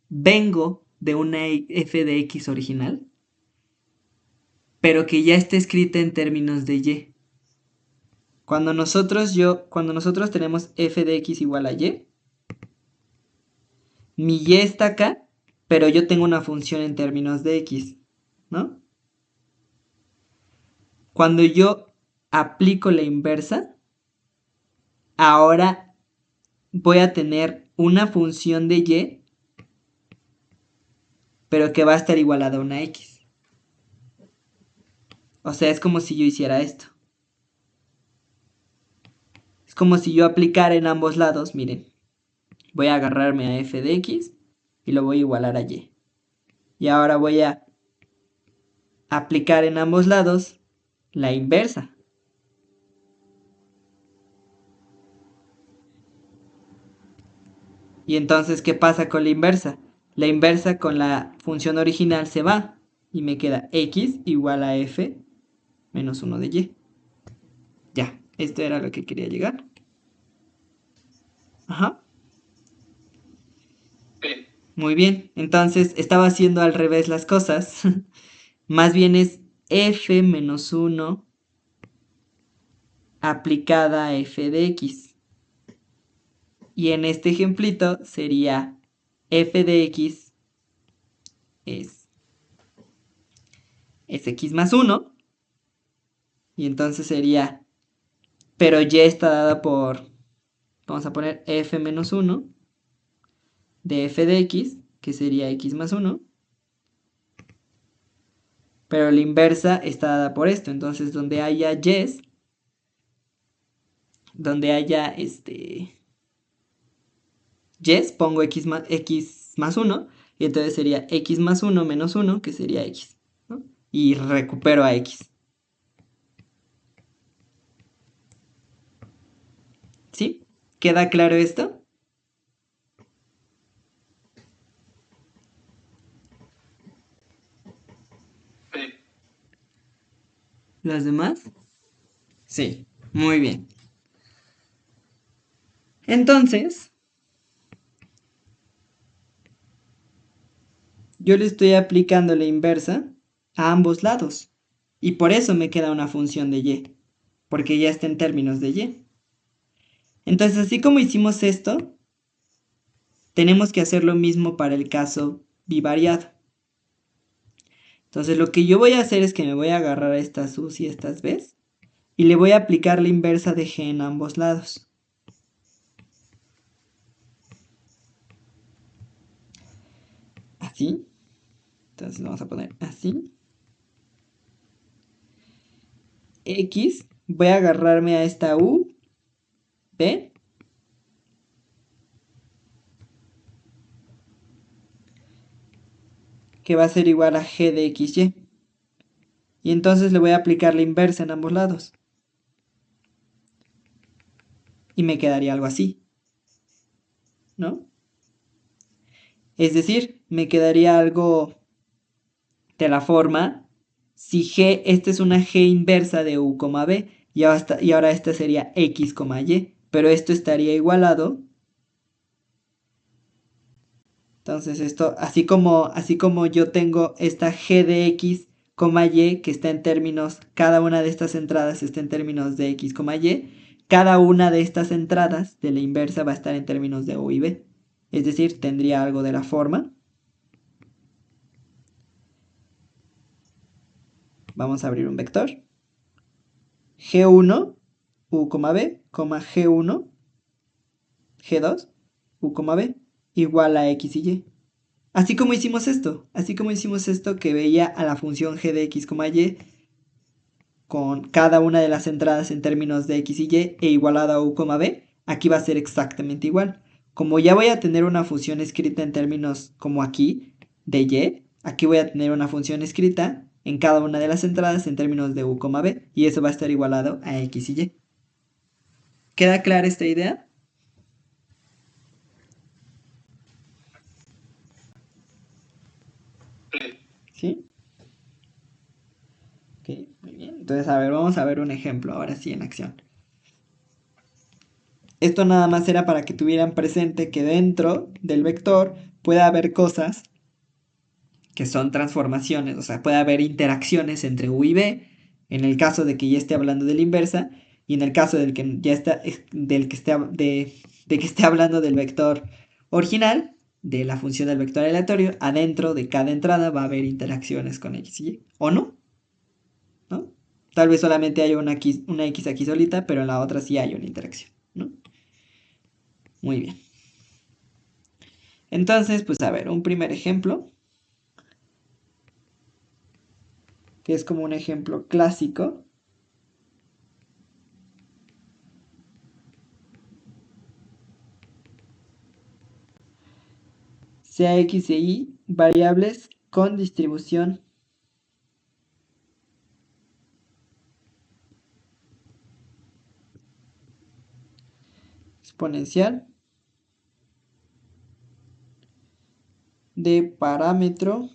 vengo de una f de x original, pero que ya está escrita en términos de y. Cuando nosotros tenemos f de x igual a y, mi y está acá, pero yo tengo una función en términos de x, ¿no? Cuando yo aplico la inversa, ahora voy a tener una función de y, pero que va a estar igualada a una x. O sea, es como si yo hiciera esto. Es como si yo aplicara en ambos lados, miren. Voy a agarrarme a f de x y lo voy a igualar a y. Y ahora voy a aplicar en ambos lados la inversa. Y entonces, ¿qué pasa con la inversa? La inversa con la función original se va y me queda x igual a f menos 1 de y. Ya, esto era lo que quería llegar. Ajá. Sí. Muy bien, entonces estaba haciendo al revés las cosas. Más bien es f menos 1 aplicada a f de x. Y en este ejemplito sería f de x es x más 1. Y entonces sería, pero y está dada por, vamos a poner f menos 1 de f de x, que sería x más 1. Pero la inversa está dada por esto. Entonces donde haya y, donde haya y, pongo x más 1. Y entonces sería x más 1 menos 1, que sería x, ¿no? Y recupero a x. ¿Sí? ¿Queda claro esto? Sí. ¿Los demás? Sí, muy bien. Entonces, yo le estoy aplicando la inversa a ambos lados. Y por eso me queda una función de y, porque ya está en términos de y. Entonces, así como hicimos esto, tenemos que hacer lo mismo para el caso bivariado. Entonces, lo que yo voy a hacer es que me voy a agarrar a estas u's y estas v's y le voy a aplicar la inversa de g en ambos lados. Así. Entonces vamos a poner así. X, voy a agarrarme a esta u, b, que va a ser igual a g de xy. Y entonces le voy a aplicar la inversa en ambos lados. Y me quedaría algo así, ¿no? Es decir, me quedaría algo de la forma, si g, esta es una g inversa de u, b, y ahora esta sería x, y, pero esto estaría igualado. Entonces esto, así como yo tengo esta g de x, y, que está en términos, cada una de estas entradas está en términos de x, y, cada una de estas entradas de la inversa va a estar en términos de u y b. Es decir, tendría algo de la forma. Vamos a abrir un vector. G1, u, b, G1, G2, u, b, igual a x y y. Así como hicimos esto que veía a la función g de x, y con cada una de las entradas en términos de x y y e igualada a u, b, aquí va a ser exactamente igual. Como ya voy a tener una función escrita en términos como aquí, de y, aquí voy a tener una función escrita en cada una de las entradas en términos de u, b, y eso va a estar igualado a x y y. ¿Queda clara esta idea? Sí. ¿Sí? Ok, muy bien. Entonces, a ver, vamos a ver un ejemplo ahora sí en acción. Esto nada más era para que tuvieran presente que dentro del vector puede haber cosas que son transformaciones, o sea, puede haber interacciones entre u y b, en el caso de que ya esté hablando de la inversa, y en el caso del que ya está, del que esté, de que esté hablando del vector original, de la función del vector aleatorio, adentro de cada entrada va a haber interacciones con x y y, o no, ¿no? Tal vez solamente haya una x aquí solita, pero en la otra sí hay una interacción, ¿no? Muy bien. Entonces, pues a ver, un primer ejemplo, que es como un ejemplo clásico. Sea x e y variables con distribución exponencial de parámetro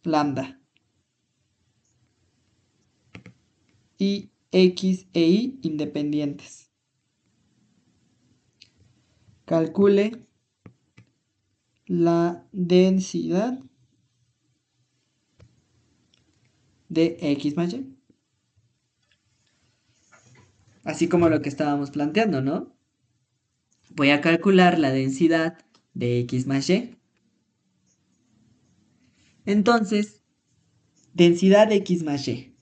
lambda y x e y independientes. Calcule la densidad de x más y. Así como lo que estábamos planteando, ¿no? Voy a calcular la densidad de x más y. Entonces, densidad de x más y.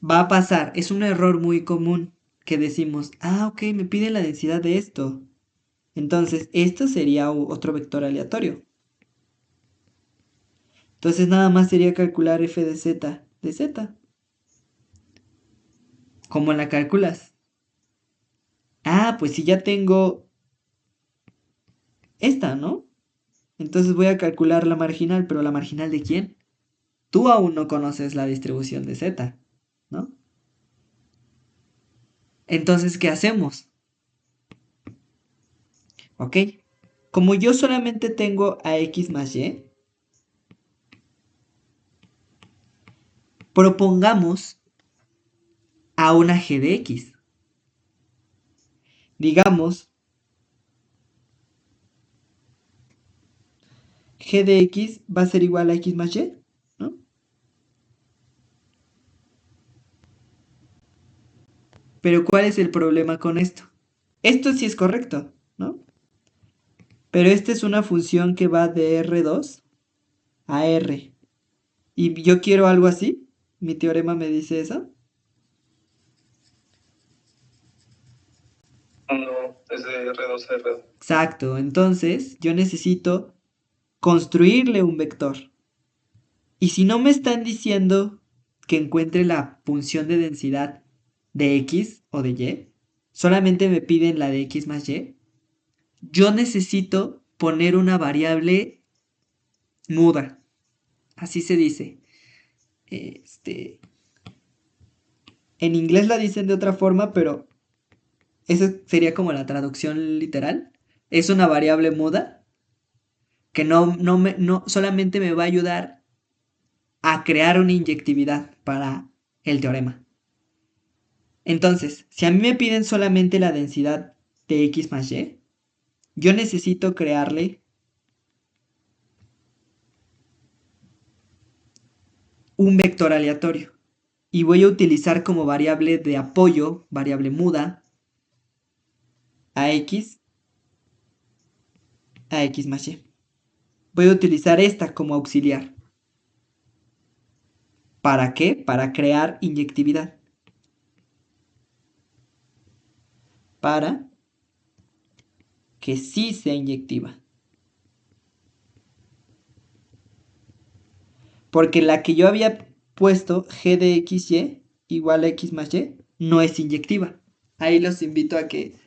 Va a pasar, es un error muy común que decimos, ok, me pide la densidad de esto. Entonces, esto sería otro vector aleatorio. Entonces, nada más sería calcular f de z de z. ¿Cómo la calculas? Pues si ya tengo esta, ¿no? Entonces voy a calcular la marginal, pero ¿la marginal de quién? Tú aún no conoces la distribución de z, ¿no? Entonces, ¿qué hacemos? ¿Ok? Como yo solamente tengo a x más y, propongamos a una g de x. Digamos, g de x va a ser igual a x más y, ¿no? Pero ¿cuál es el problema con esto? Esto sí es correcto, ¿no? Pero esta es una función que va de R2 a R. Y yo quiero algo así. Mi teorema me dice eso. No, es de R2 a R2. Exacto. Entonces yo necesito construirle un vector. Y si no me están diciendo que encuentre la función de densidad de X o de Y, solamente me piden la de X más Y, yo necesito poner una variable muda. Así se dice. En inglés la dicen de otra forma, pero esa sería como la traducción literal. Es una variable muda que no solamente me va a ayudar a crear una inyectividad para el teorema. Entonces, si a mí me piden solamente la densidad de x más y, yo necesito crearle un vector aleatorio. Y voy a utilizar como variable de apoyo, variable muda, a x más y. Voy a utilizar esta como auxiliar. ¿Para qué? Para crear inyectividad. Para que sí sea inyectiva. Porque la que yo había puesto, g de xy igual a x más y, no es inyectiva. Ahí los invito a que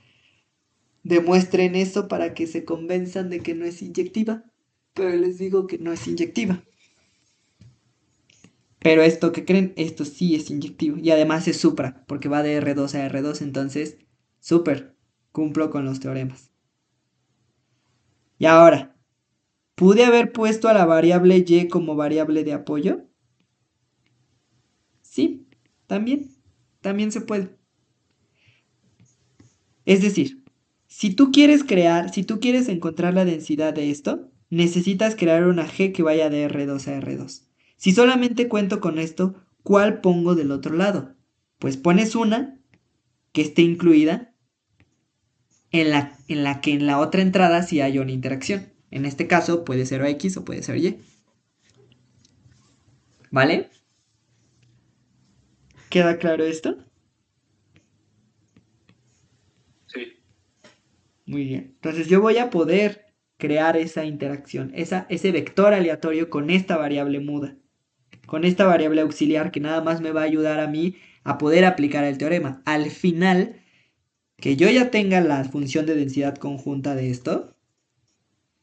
demuestren eso para que se convenzan de que no es inyectiva. pero les digo que no es inyectiva. Pero esto que creen, esto sí es inyectivo. Y además es supra, porque va de R2 a R2, entonces, súper, cumplo con los teoremas. Y ahora, ¿pude haber puesto a la variable y como variable de apoyo? Sí, también se puede. Es decir, si tú quieres encontrar la densidad de esto, necesitas crear una G que vaya de R2 a R2. Si solamente cuento con esto, ¿cuál pongo del otro lado? Pues pones una que esté incluida en la que en la otra entrada sí hay una interacción. En este caso puede ser X o puede ser Y. ¿Vale? ¿Queda claro esto? Sí. Muy bien. Entonces yo voy a poder crear esa interacción, ese vector aleatorio con esta variable muda, con esta variable auxiliar que nada más me va a ayudar a mí a poder aplicar el teorema. Al final, que yo ya tenga la función de densidad conjunta de esto,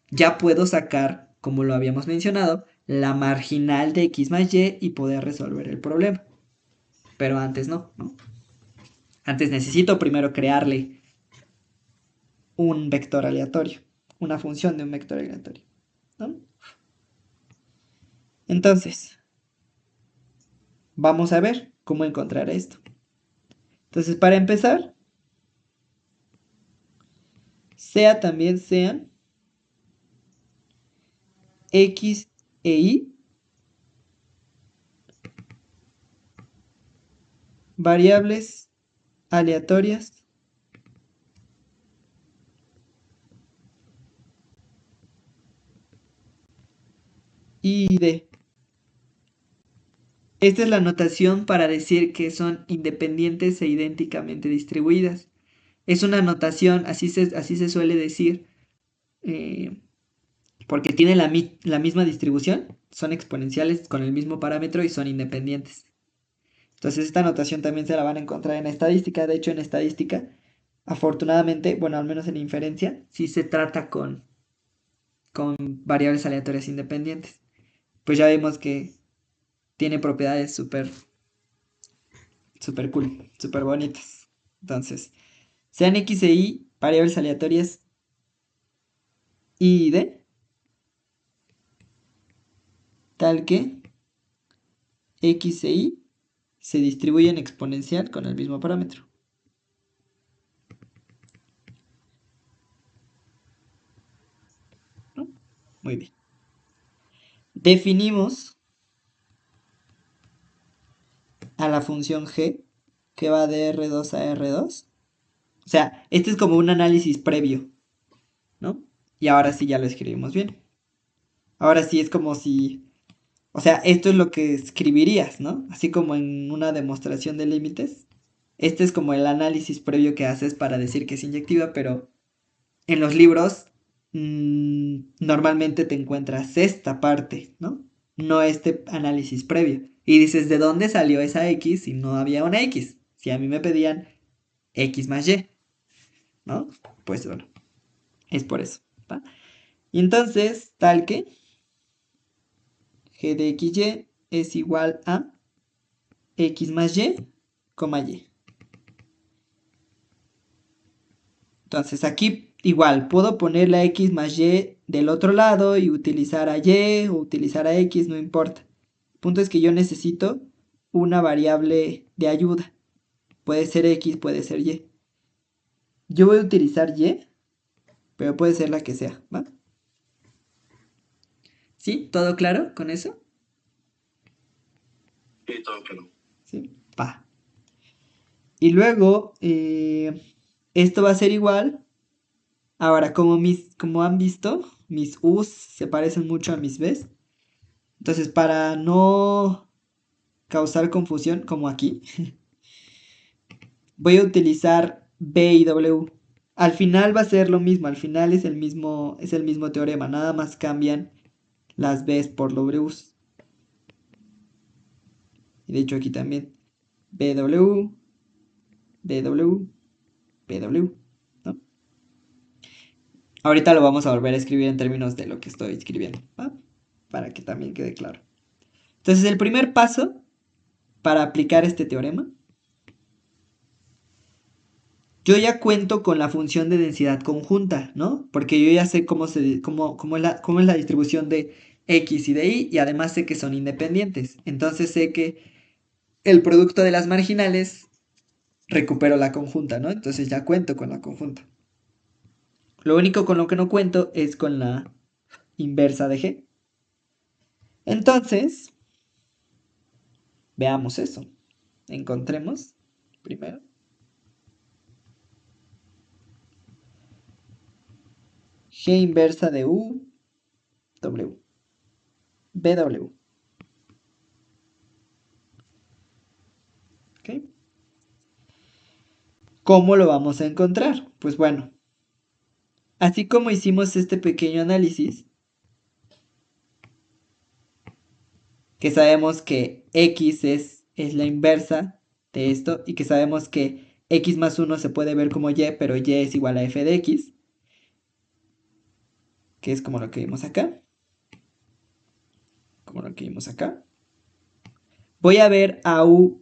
ya puedo sacar, como lo habíamos mencionado, la marginal de x más y poder resolver el problema. Pero antes no, ¿no? Antes necesito primero crearle un vector aleatorio, una función de un vector aleatorio, ¿no? Entonces, vamos a ver cómo encontrar esto. Entonces, para empezar, sean x e y variables aleatorias y d. Esta es la notación para decir que son independientes e idénticamente distribuidas. Es una notación, así se suele decir, eh, porque tienen la misma distribución, son exponenciales con el mismo parámetro y son independientes. Entonces esta notación también se la van a encontrar en estadística. De hecho, en estadística, afortunadamente, bueno, al menos en inferencia, sí se trata con variables aleatorias independientes. Pues ya vemos que tiene propiedades súper cool, súper bonitas. Entonces, sean x e y variables aleatorias y d, tal que x e y se distribuyen exponencial con el mismo parámetro. ¿No? Muy bien. Definimos a la función g que va de R2 a R2. O sea, este es como un análisis previo, ¿no? Y ahora sí ya lo escribimos bien. Ahora sí es como si, o sea, esto es lo que escribirías, ¿no? Así como en una demostración de límites. Este es como el análisis previo que haces para decir que es inyectiva, pero en los libros normalmente te encuentras esta parte, ¿no? No este análisis previo. Y dices, ¿de dónde salió esa X si no había una X? Si a mí me pedían X más Y, ¿no? Pues bueno, es por eso, ¿va? Y entonces, tal que g de xy es igual a x más y, coma y. Entonces aquí igual, puedo poner la x más y del otro lado y utilizar a y o utilizar a x, no importa. El punto es que yo necesito una variable de ayuda. Puede ser x, puede ser y. Yo voy a utilizar y, pero puede ser la que sea, ¿va? ¿Sí? ¿Todo claro con eso? Sí, todo claro. Sí, va. Y luego, esto va a ser igual. Ahora, como han visto, mis U's se parecen mucho a mis B's. Entonces, para no causar confusión, como aquí, voy a utilizar B y W. Al final va a ser lo mismo, al final es el mismo teorema, nada más cambian las B's por W's. Y de hecho aquí también. BW, BW, BW, ¿no? Ahorita lo vamos a volver a escribir en términos de lo que estoy escribiendo, ¿va? Para que también quede claro. Entonces, el primer paso para aplicar este teorema, yo ya cuento con la función de densidad conjunta, ¿no? Porque yo ya sé cómo es la distribución de X y de Y, y además sé que son independientes. Entonces sé que el producto de las marginales recupero la conjunta, ¿no? Entonces ya cuento con la conjunta. Lo único con lo que no cuento es con la inversa de G. Entonces, veamos eso. Encontremos primero G inversa de U, W, BW. ¿Ok? ¿Cómo lo vamos a encontrar? Pues bueno, así como hicimos este pequeño análisis, que sabemos que X es la inversa de esto y que sabemos que X más 1 se puede ver como Y, pero Y es igual a f de X, que es como lo que vimos acá. Como lo que vimos acá. Voy a ver a U,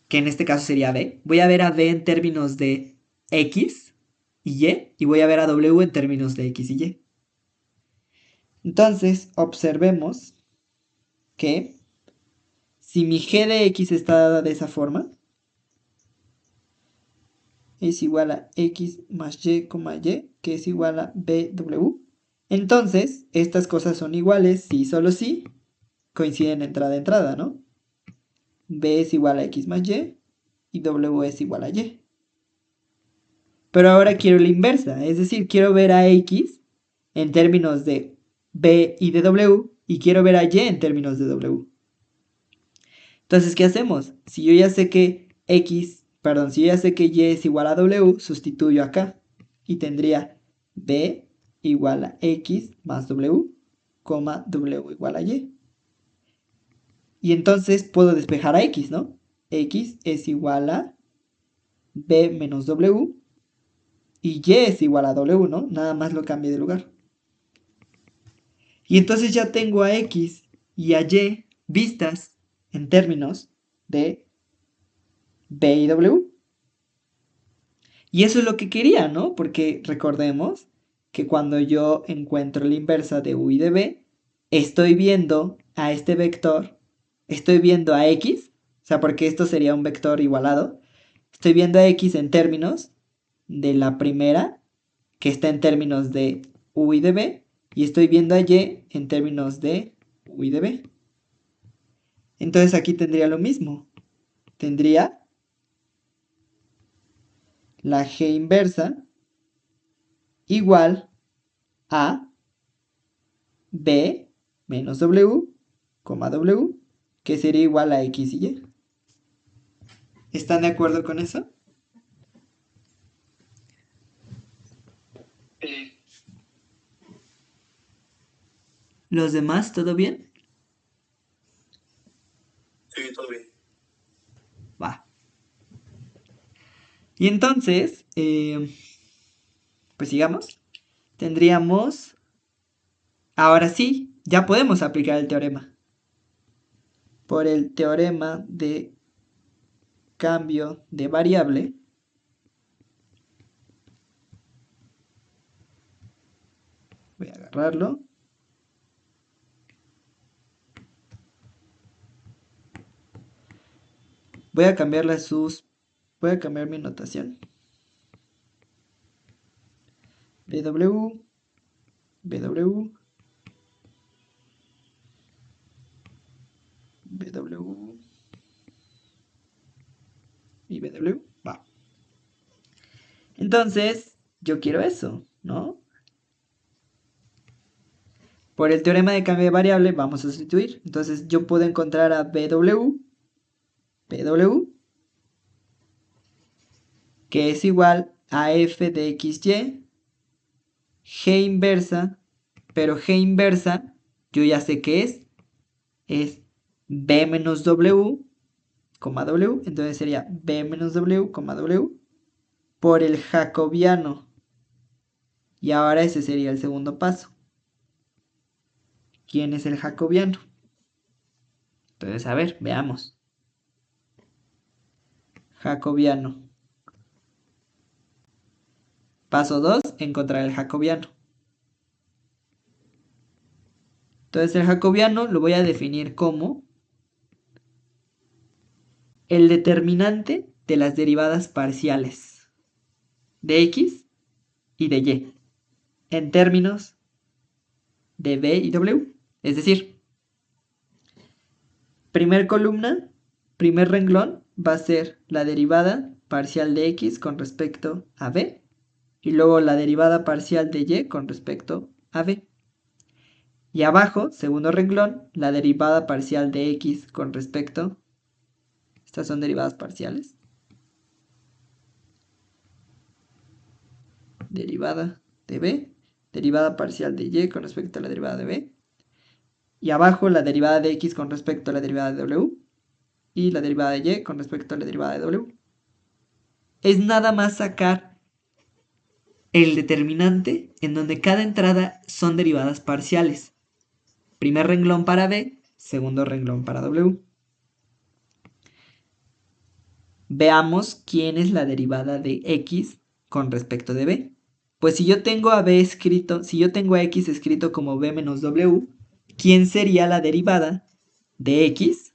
que en este caso sería B. Voy a ver a B en términos de X y voy a ver a W en términos de X y Y. Entonces, observemos que si mi G de X está dada de esa forma, es igual a X más Y, Y, que es igual a BW. Entonces, estas cosas son iguales si y solo si coinciden entrada a entrada, ¿no? B es igual a X más y W es igual a Y. Pero ahora quiero la inversa, es decir, quiero ver a X en términos de B y de W y quiero ver a Y en términos de W. Entonces, ¿qué hacemos? Si yo ya sé que si yo ya sé que Y es igual a W, sustituyo acá y tendría B igual a X más W, W igual a Y. Y entonces puedo despejar a X, ¿no? X es igual a B menos W y Y es igual a W, ¿no? Nada más lo cambie de lugar. Y entonces ya tengo a X y a Y vistas en términos de B y W. Y eso es lo que quería, ¿no? Porque recordemos que cuando yo encuentro la inversa de U y de B, estoy viendo a este vector, estoy viendo a X, o sea, porque esto sería un vector igualado, estoy viendo a X en términos de la primera, que está en términos de U y de B, y estoy viendo a Y en términos de U y de B. Entonces aquí tendría lo mismo. Tendría la G inversa igual a B menos W, W, que sería igual a X y Y. ¿Están de acuerdo con eso? Sí, ¿Los demás, todo bien? sí, todo bien. Va. Y entonces, pues sigamos. Tendríamos, ahora sí, ya podemos aplicar el teorema. Por el teorema de cambio de variable, voy a agarrarlo. Voy a cambiarle voy a cambiar mi notación. BW, BW, BW y BW. Va. Entonces, yo quiero eso, ¿no? Por el teorema de cambio de variable vamos a sustituir. Entonces yo puedo encontrar a BW, que es igual a f de xy, g inversa, pero g inversa, yo ya sé que es b menos w, w, entonces sería b menos w, w, por el jacobiano Y ahora ese sería el segundo paso. ¿Quién es el jacobiano? Entonces, a ver, veamos. Jacobiano. Paso 2, encontrar el jacobiano. Entonces, el jacobiano lo voy a definir como el determinante de las derivadas parciales de x y de y en términos de b y w. Es decir, primer columna, primer renglón va a ser la derivada parcial de x con respecto a b y luego la derivada parcial de y con respecto a b. Y abajo, segundo renglón, la derivada parcial de x con respecto. Estas son derivadas parciales. Derivada de b, derivada parcial de y con respecto a la derivada de b. Y abajo la derivada de x con respecto a la derivada de w. Y la derivada de y con respecto a la derivada de w. Es nada más sacar el determinante en donde cada entrada son derivadas parciales. Primer renglón para b, segundo renglón para w. Veamos quién es la derivada de x con respecto de b. Pues si yo tengo a b escrito, si yo tengo a x escrito como b menos w, ¿quién sería la derivada de x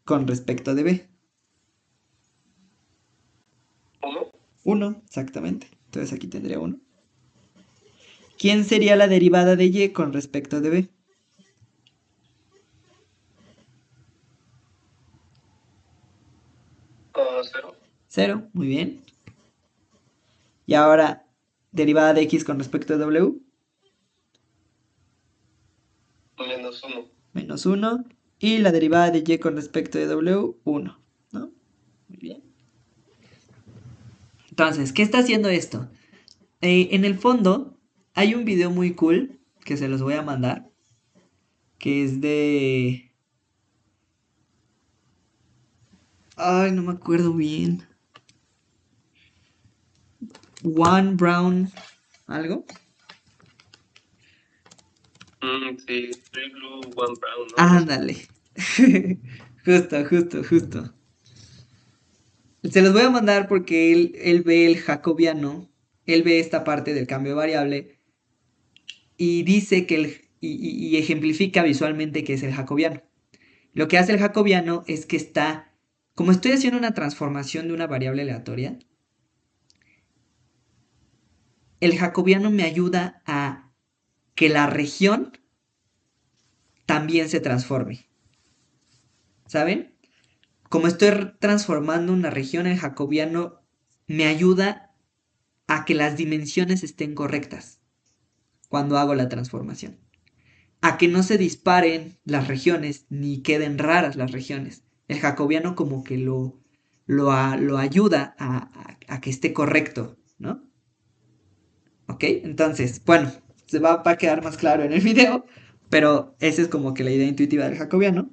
con respecto de b? 1. 1, exactamente. Entonces aquí tendría 1. ¿Quién sería la derivada de y con respecto de b? 0. 0, muy bien. Y ahora, derivada de x con respecto de w, Menos 1. menos 1. Y la derivada de y con respecto de w, 1. ¿No? Muy bien. Entonces, ¿qué está haciendo esto? En el fondo, hay un video muy cool que se los voy a mandar, que es de... Ay, no me acuerdo bien. One Brown... ¿Algo? Sí, 3 blue, 1 brown, ¿no? Ándale. Justo. Se los voy a mandar porque él ve el jacobiano, él ve esta parte del cambio de variable y dice que y ejemplifica visualmente que es el jacobiano. Lo que hace el jacobiano es que está, como estoy haciendo una transformación de una variable aleatoria, el jacobiano me ayuda a que la región también se transforme. ¿Saben? Como estoy transformando una región, el jacobiano me ayuda a que las dimensiones estén correctas cuando hago la transformación. A que no se disparen las regiones ni queden raras las regiones. El jacobiano como que lo ayuda a que esté correcto, ¿no? ¿Ok? Entonces, bueno, se va a quedar más claro en el video, pero esa es como que la idea intuitiva del jacobiano.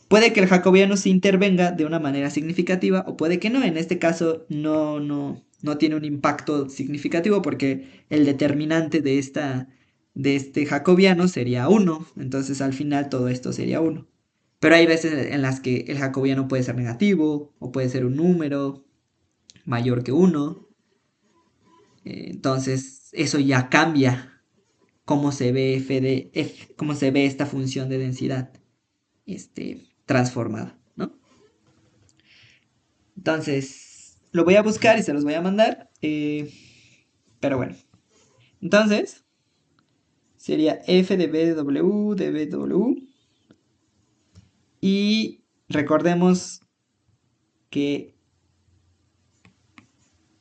Puede que el jacobiano se intervenga de una manera significativa o puede que no. En este caso no tiene un impacto significativo porque el determinante de este jacobiano sería 1. Entonces al final todo esto sería 1. Pero hay veces en las que el jacobiano puede ser negativo o puede ser un número mayor que 1. Entonces eso ya cambia cómo se ve cómo se ve esta función de densidad transformada, ¿no? Entonces, lo voy a buscar y se los voy a mandar. Pero bueno. Entonces, sería f de b de w. Y recordemos que...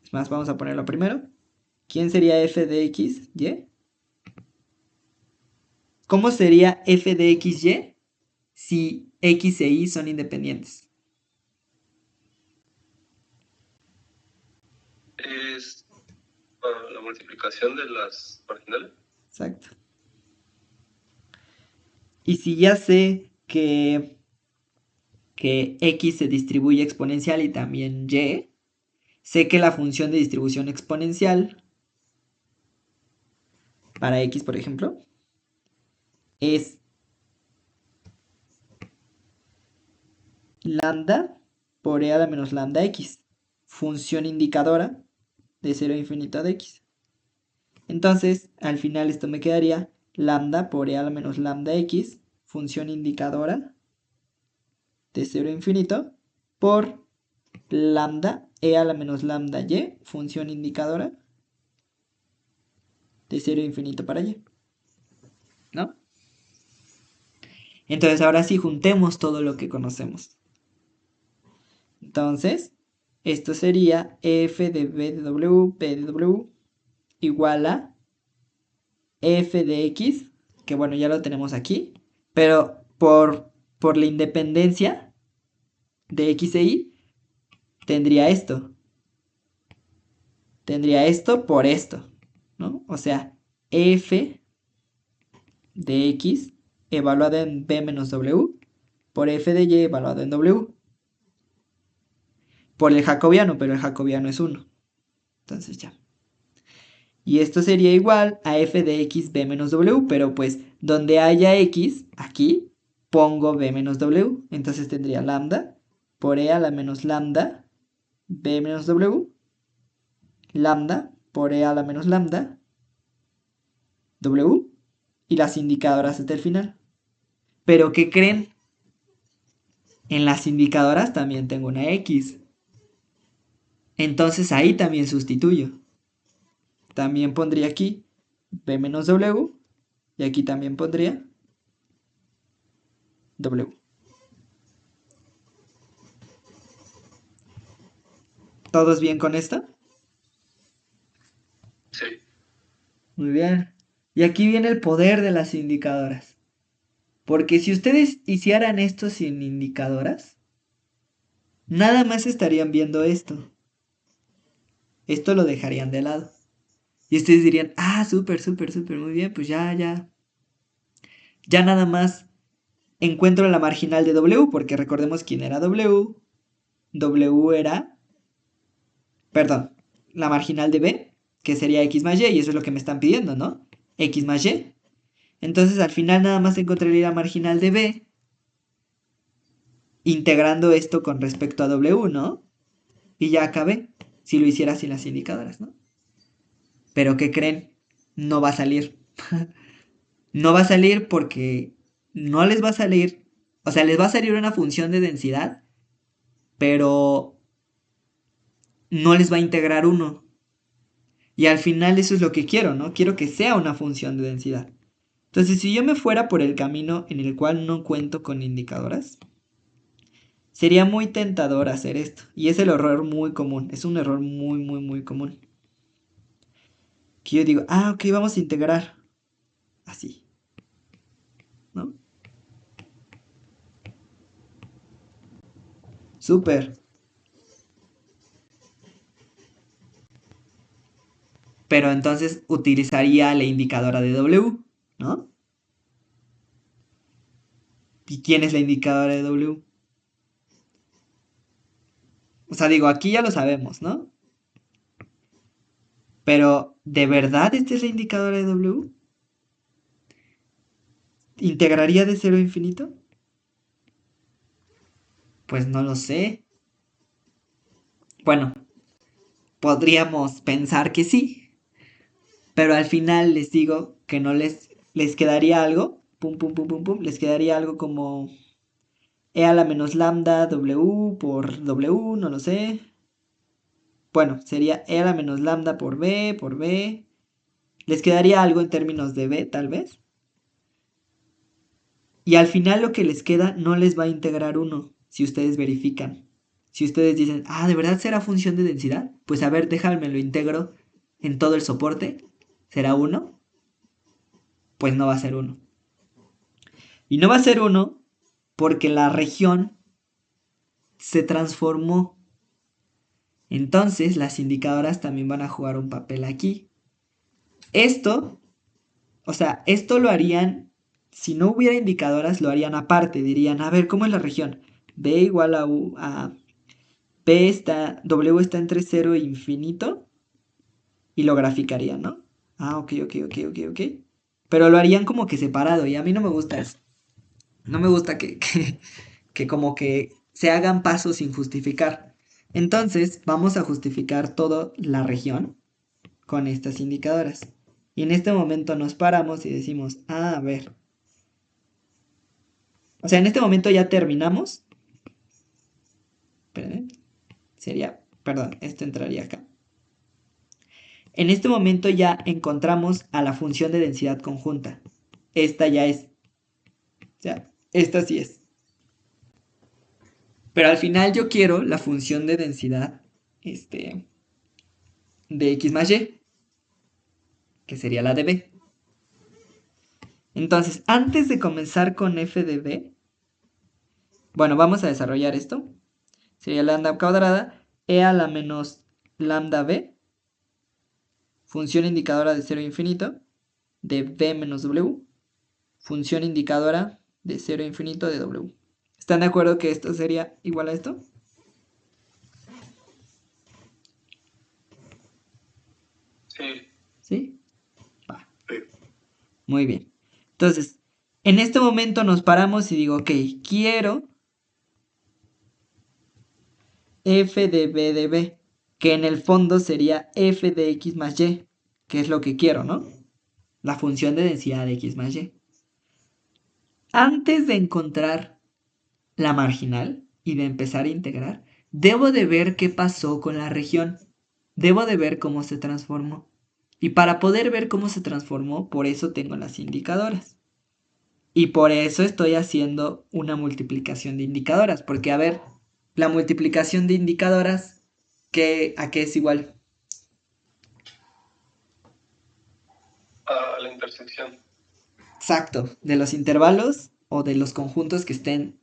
Es más, vamos a ponerlo primero. ¿Quién sería f de x, y? ¿Cómo sería f de x, y si x e y son independientes? Es la multiplicación de las marginales. Exacto. Y si ya sé que x se distribuye exponencial y también y, sé que la función de distribución exponencial para X, por ejemplo, es lambda por e a la menos lambda x, función indicadora de 0 a infinito de x. Entonces, al final esto me quedaría lambda por e a la menos lambda x, función indicadora de 0 a infinito, por lambda e a la menos lambda y, función indicadora de 0 a infinito para y. ¿No? Entonces, ahora sí juntemos todo lo que conocemos. Entonces, esto sería f de b de w, p de w, igual a f de x, que bueno, ya lo tenemos aquí, pero por la independencia de x e y, tendría esto. Tendría esto por esto, ¿no? O sea, f de x evaluado en b menos w por f de y evaluado en w. Por el jacobiano, pero el jacobiano es 1. Entonces ya. Y esto sería igual a f de x b menos w, pero pues donde haya x, aquí, pongo b menos w. Entonces tendría lambda por e a la menos lambda b menos w, lambda por e a la menos lambda w, y las indicadoras hasta el final. Pero ¿qué creen? En las indicadoras también tengo una x. Entonces ahí también sustituyo. También pondría aquí b menos w, y aquí también pondría w. ¿Todos bien con esto? Sí. Muy bien. Y aquí viene el poder de las indicadoras. Porque si ustedes hicieran esto sin indicadoras, nada más estarían viendo esto. Esto lo dejarían de lado. Y ustedes dirían, ah, súper, súper, súper, muy bien, pues ya, ya. Ya nada más encuentro la marginal de W, porque recordemos quién era W. W era, perdón, la marginal de B, que sería X más Y, y eso es lo que me están pidiendo, ¿no? X más Y. Entonces al final nada más encontraría la marginal de B, integrando esto con respecto a W, ¿no? Y ya acabé, si lo hiciera sin las indicadoras, ¿no? Pero ¿qué creen? No va a salir. No va a salir porque no les va a salir, o sea, les va a salir una función de densidad, pero no les va a integrar uno. Y al final eso es lo que quiero, ¿no? Quiero que sea una función de densidad. Entonces, si yo me fuera por el camino en el cual no cuento con indicadoras, sería muy tentador hacer esto. Y es el error muy común. Es un error muy, muy, muy común. Que yo digo, ah, ok, vamos a integrar. Así. ¿No? Súper. Pero entonces utilizaría la indicadora de W, ¿no? ¿Y quién es la indicadora de W? O sea, digo, aquí ya lo sabemos, ¿no? Pero, ¿de verdad esta es la indicadora de W? ¿Integraría de 0 a infinito? Pues no lo sé. Bueno, podríamos pensar que sí, pero al final les digo que no les quedaría algo, pum, pum, pum, pum, pum, les quedaría algo como e a la menos lambda w por w, no lo sé. Bueno, sería e a la menos lambda por b. Les quedaría algo en términos de b, tal vez. Y al final lo que les queda no les va a integrar uno, si ustedes verifican. Si ustedes dicen, ah, ¿de verdad será función de densidad? Pues a ver, déjame lo integro en todo el soporte. ¿Será 1? Pues no va a ser 1. Y no va a ser 1 porque la región se transformó. Entonces las indicadoras también van a jugar un papel aquí. Esto, o sea, esto lo harían, si no hubiera indicadoras, lo harían aparte. Dirían, a ver, ¿cómo es la región? B igual a U, a W está entre 0 e infinito, y lo graficarían, ¿no? Ah, ok. Pero lo harían como que separado y a mí no me gusta eso. No me gusta que como que se hagan pasos sin justificar. Entonces, vamos a justificar toda la región con estas indicadoras. Y en este momento nos paramos y decimos, ah, a ver. O sea, en este momento ya terminamos. Espérenme. Perdón, esto entraría acá. En este momento ya encontramos a la función de densidad conjunta. Esta ya es. O sea, esta sí es. Pero al final yo quiero la función de densidad de x más y, que sería la de b. Entonces, antes de comenzar con f de b, bueno, vamos a desarrollar esto. Sería lambda cuadrada e a la menos lambda b, función indicadora de 0 a infinito, de b menos w, función indicadora de 0 a infinito de w. ¿Están de acuerdo que esto sería igual a esto? Sí. ¿Sí? Va. Muy bien. Entonces, en este momento nos paramos y digo, ok, quiero f de b de b, que en el fondo sería f de x más y, que es lo que quiero, ¿no? La función de densidad de x más y. Antes de encontrar la marginal y de empezar a integrar, debo de ver qué pasó con la región. Debo de ver cómo se transformó. Y para poder ver cómo se transformó, por eso tengo las indicadoras. Y por eso estoy haciendo una multiplicación de indicadoras. Porque, a ver, la multiplicación de indicadoras, ¿a qué es igual? A la intersección. Exacto, de los intervalos o de los conjuntos que estén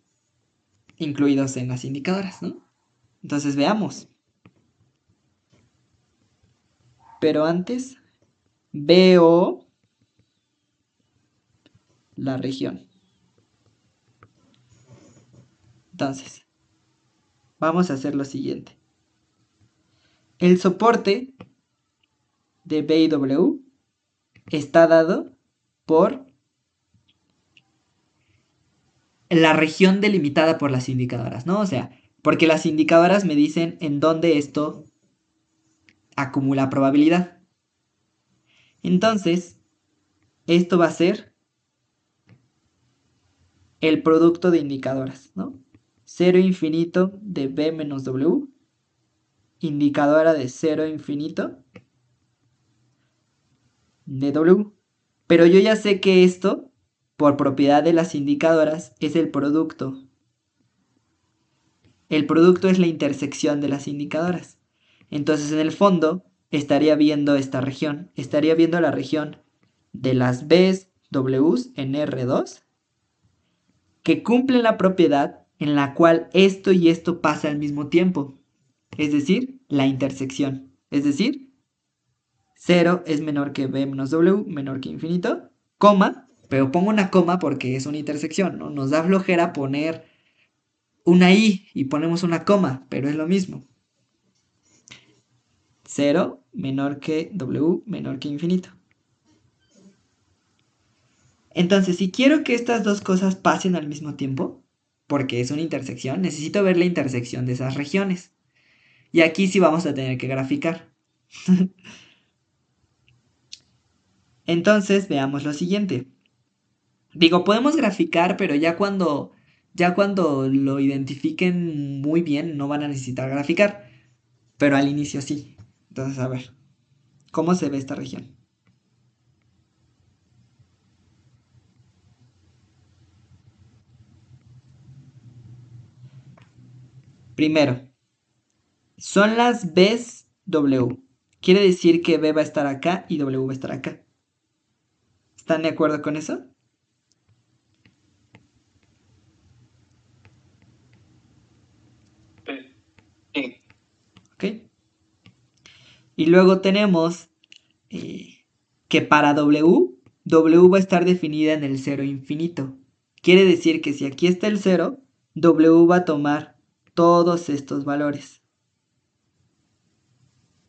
incluidos en las indicadoras, ¿no? Entonces veamos. Pero antes veo la región. Entonces, vamos a hacer lo siguiente. El soporte de B y W está dado por la región delimitada por las indicadoras, ¿no? O sea, porque las indicadoras me dicen en dónde esto acumula probabilidad. Entonces, esto va a ser el producto de indicadoras, ¿no? 0 infinito de B menos W, indicadora de 0 infinito de W. Pero yo ya sé que esto, por propiedad de las indicadoras, es el producto. El producto es la intersección de las indicadoras. Entonces, en el fondo, estaría viendo esta región. Estaría viendo la región de las B's, W's en R2, que cumplen la propiedad en la cual esto y esto pasa al mismo tiempo. Es decir, la intersección. Es decir, 0 es menor que B menos W, menor que infinito, coma, pero pongo una coma porque es una intersección, ¿no? Nos da flojera poner una I y ponemos una coma, pero es lo mismo. 0 menor que W, menor que infinito. Entonces, si quiero que estas dos cosas pasen al mismo tiempo, porque es una intersección, necesito ver la intersección de esas regiones. Y aquí sí vamos a tener que graficar. Entonces, veamos lo siguiente. Digo, podemos graficar, pero ya cuando lo identifiquen muy bien, no van a necesitar graficar. Pero al inicio sí. Entonces, a ver, ¿cómo se ve esta región? Primero, son las B's W. Quiere decir que B va a estar acá y W va a estar acá. ¿Están de acuerdo con eso? Sí. ¿Ok? Y luego tenemos que para W, W va a estar definida en el 0 infinito. Quiere decir que si aquí está el 0, W va a tomar todos estos valores.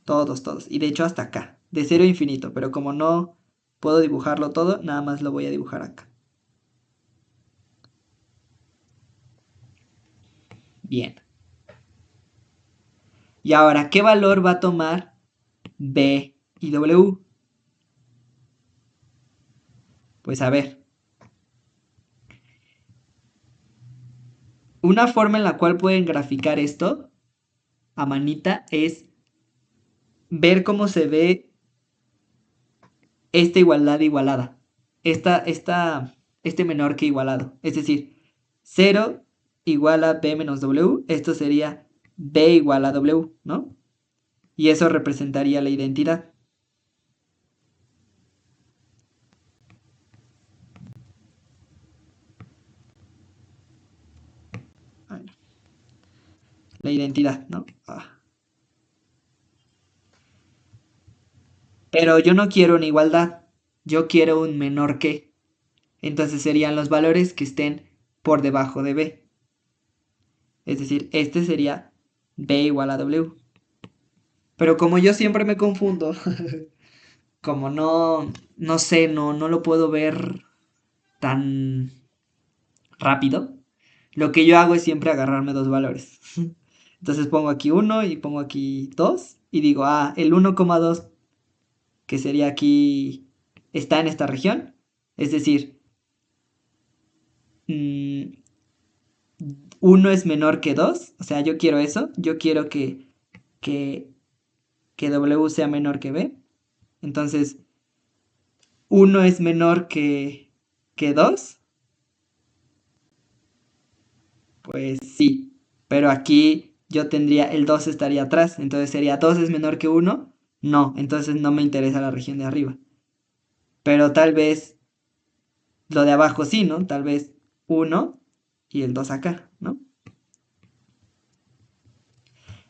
Todos. Y de hecho hasta acá. de 0 a infinito, pero como no puedo dibujarlo todo, nada más lo voy a dibujar acá. Bien. Y ahora, ¿qué valor va a tomar B y W? Pues a ver. Una forma en la cual pueden graficar esto a manita es ver cómo se ve esta igualdad igualada. Este menor que igualado. Es decir, 0 igual a B menos W. Esto sería B igual a W, ¿no? Y eso representaría la identidad. La identidad, ¿no? Pero yo no quiero una igualdad. Yo quiero un menor que. Entonces serían los valores que estén por debajo de B. Es decir, este sería B igual a W. Pero como yo siempre me confundo, como no sé, no lo puedo ver tan rápido, lo que yo hago es siempre agarrarme dos valores. Entonces pongo aquí 1 y pongo aquí 2 y digo, el 1,2 que sería aquí está en esta región. Es decir, 1 es menor que 2, o sea, yo quiero eso, yo quiero que, que W sea menor que B. Entonces, 1 es menor que 2, pues sí, pero aquí yo tendría, el 2 estaría atrás, entonces sería 2 es menor que 1, no, entonces no me interesa la región de arriba. Pero tal vez lo de abajo sí, ¿no? Tal vez 1 y el 2 acá, ¿no?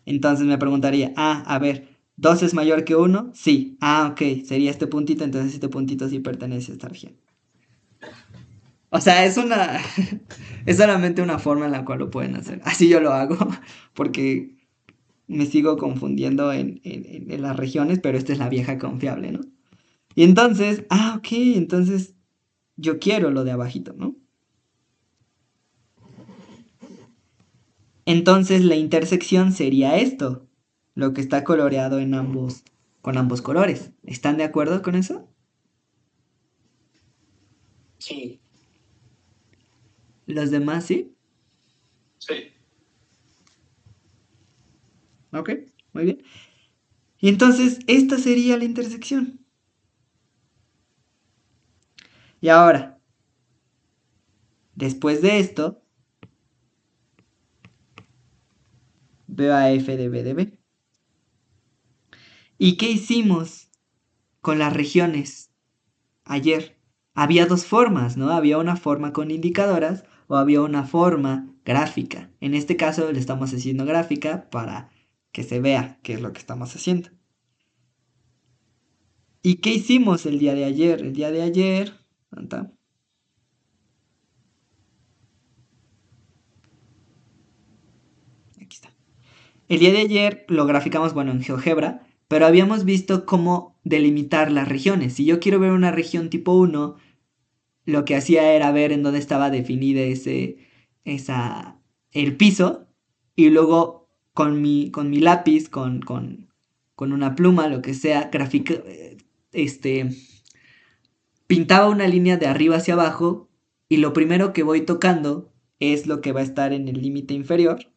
Entonces me preguntaría, a ver, ¿2 es mayor que 1? Sí. Ok, sería este puntito, entonces este puntito sí pertenece a esta región. O sea, es solamente una forma en la cual lo pueden hacer. Así yo lo hago, porque me sigo confundiendo en las regiones, pero esta es la vieja confiable, ¿no? Y entonces, ok, entonces yo quiero lo de abajito, ¿no? Entonces la intersección sería esto, lo que está coloreado con ambos colores. ¿Están de acuerdo con eso? Sí. ¿Los demás sí? Sí. Ok, muy bien. Y entonces esta sería la intersección. Y ahora, después de esto, veo a f de b de b. ¿Y qué hicimos con las regiones ayer? Había dos formas, ¿no? Había una forma con indicadoras o había una forma gráfica. En este caso le estamos haciendo gráfica para que se vea qué es lo que estamos haciendo. ¿Y qué hicimos el día de ayer? El día de ayer... ¿Dónde está? Aquí está. El día de ayer lo graficamos, bueno, en GeoGebra, pero habíamos visto cómo delimitar las regiones. Si yo quiero ver una región tipo 1, lo que hacía era ver en dónde estaba definida el piso y luego con mi lápiz, con una pluma, lo que sea, este, pintaba una línea de arriba hacia abajo y lo primero que voy tocando es lo que va a estar en el límite inferior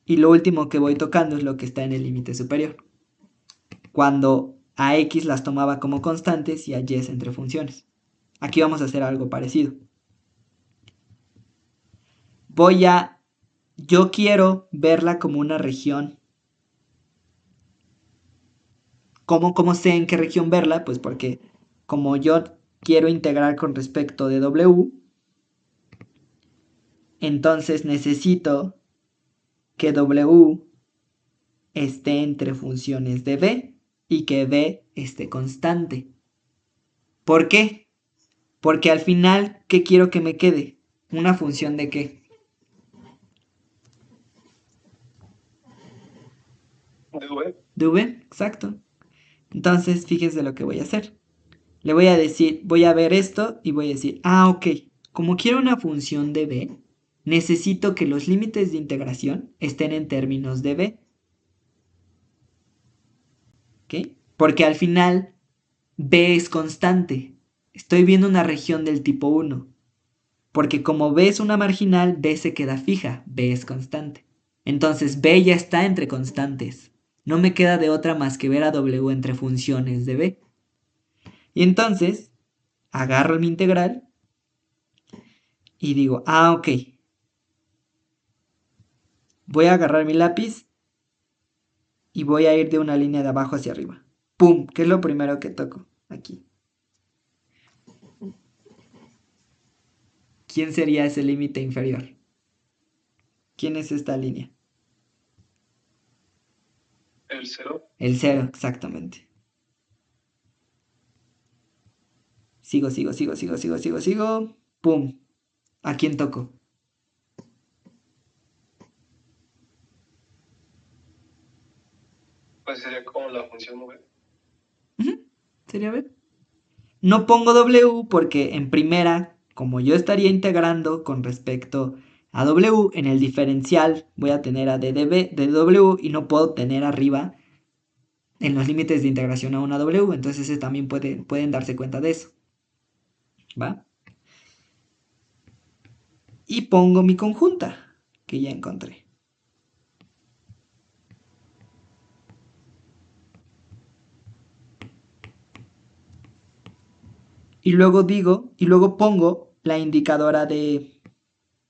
y lo último que voy tocando es lo que está en el límite superior. Cuando a X las tomaba como constantes y a Y entre funciones. Aquí vamos a hacer algo parecido. Yo quiero verla como una región. ¿Cómo sé en qué región verla? Pues porque como yo quiero integrar con respecto de W, entonces necesito que W esté entre funciones de B y que B esté constante. ¿Por qué? Porque al final, ¿qué quiero que me quede? ¿Una función de qué? De web. ¿De V? Exacto. Entonces, fíjense lo que voy a hacer. Le voy a decir, voy a ver esto y voy a decir, ok, como quiero una función de b, necesito que los límites de integración estén en términos de b. ¿Ok? Porque al final b es constante. Estoy viendo una región del tipo 1. Porque como b es una marginal, b se queda fija, b es constante. Entonces b ya está entre constantes. No me queda de otra más que ver a w entre funciones de b. Y entonces agarro mi integral y digo, ok, voy a agarrar mi lápiz y voy a ir de una línea de abajo hacia arriba. ¡Pum! ¿Qué es lo primero que toco? Aquí. ¿Quién sería ese límite inferior? ¿Quién es esta línea? El 0. El 0, exactamente. Sigo. ¡Pum! ¿A quién toco? Pues sería como la función v. ¿Sería B? No pongo W porque en primera, como yo estaría integrando con respecto a W, en el diferencial voy a tener a ddb de W y no puedo tener arriba en los límites de integración a una W, entonces también pueden darse cuenta de eso. ¿Va? Y pongo mi conjunta, que ya encontré. Y luego pongo la indicadora de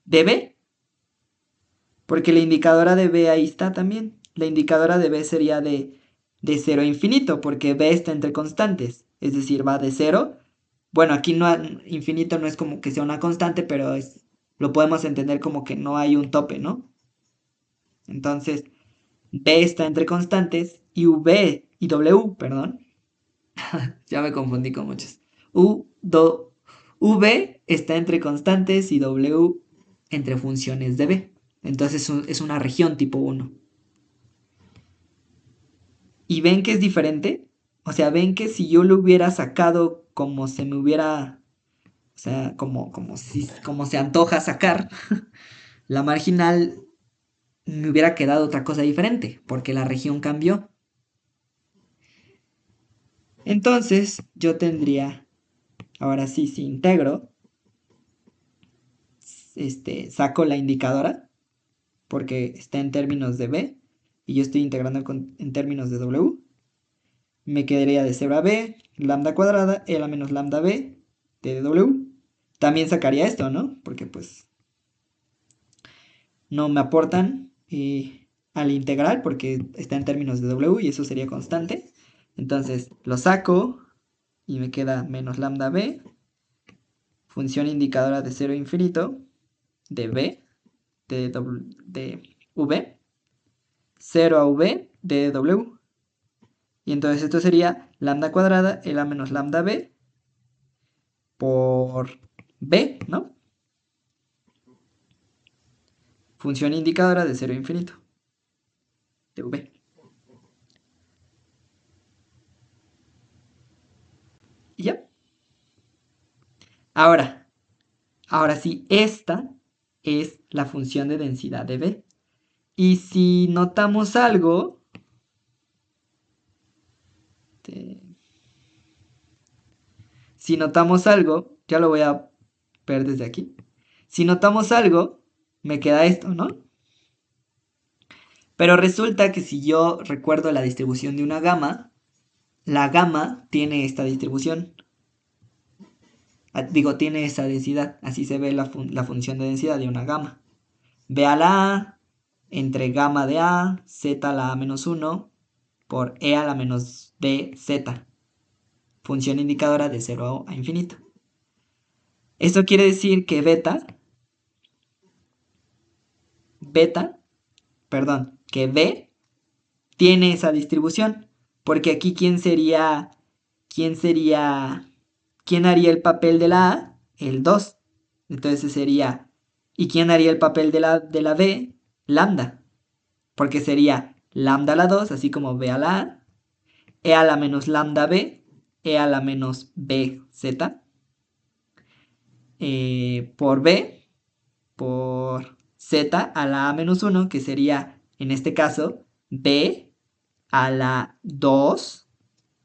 B, porque la indicadora de B ahí está también. La indicadora de B sería de 0 a infinito, porque B está entre constantes, es decir, va de 0. Bueno, aquí no, infinito no es como que sea una constante, pero lo podemos entender como que no hay un tope, ¿no? Entonces, B está entre constantes y W, perdón. Ya me confundí con muchos. V está entre constantes y W entre funciones de B. Entonces es una región tipo 1. ¿Y ven que es diferente? O sea, ven que si yo lo hubiera sacado como se me hubiera... O sea, como se antoja sacar, la marginal me hubiera quedado otra cosa diferente, porque la región cambió. Entonces, yo tendría, ahora sí, si integro, saco la indicadora, porque está en términos de B, y yo estoy integrando en términos de W. Me quedaría de 0 a B, lambda cuadrada, L a menos lambda B, de W. También sacaría esto, ¿no? Porque pues no me aportan al integral porque está en términos de W y eso sería constante. Entonces lo saco y me queda menos lambda B, función indicadora de 0 a infinito, de B, de V, 0 a V de W. Y entonces esto sería lambda cuadrada, L a menos lambda B, por B, ¿no? Función indicadora de 0 a infinito, de V. Y ya. Ahora sí, esta es la función de densidad de B. Y si notamos algo, ya lo voy a ver desde aquí. Si notamos algo, me queda esto, ¿no? Pero resulta que si yo recuerdo la distribución de una gama, la gama tiene esta distribución. Tiene esa densidad. Así se ve la función de densidad de una gama. B a la A entre gamma de A, Z a la A menos 1 por E a la menos B, Z. Función indicadora de 0 a infinito. Esto quiere decir que que B tiene esa distribución. Porque aquí quién haría el papel de la A? El 2. Entonces sería, ¿y quién haría el papel de la B? Lambda. Porque sería lambda a la 2, así como B a la A. e a la menos lambda b, e a la menos b z, por b, por z a la a menos 1, que sería, en este caso, b a la 2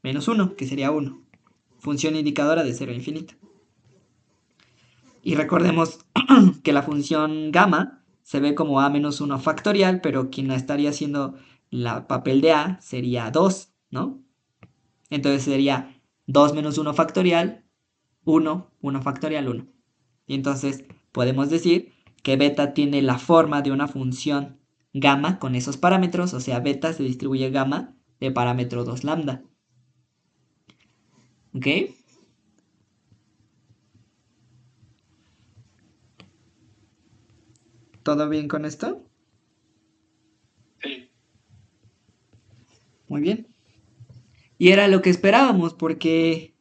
menos 1, que sería 1. Función indicadora de 0 a infinito. Y recordemos que la función gamma se ve como a menos 1 factorial, pero quien estaría haciendo el papel de a sería 2, ¿no? Entonces sería 2 menos 1 factorial, 1, 1 factorial, 1. Y entonces podemos decir que beta tiene la forma de una función gamma con esos parámetros, o sea, beta se distribuye gamma de parámetro 2 lambda. ¿Ok? ¿Todo bien con esto? Sí. Muy bien. Y era lo que esperábamos, porque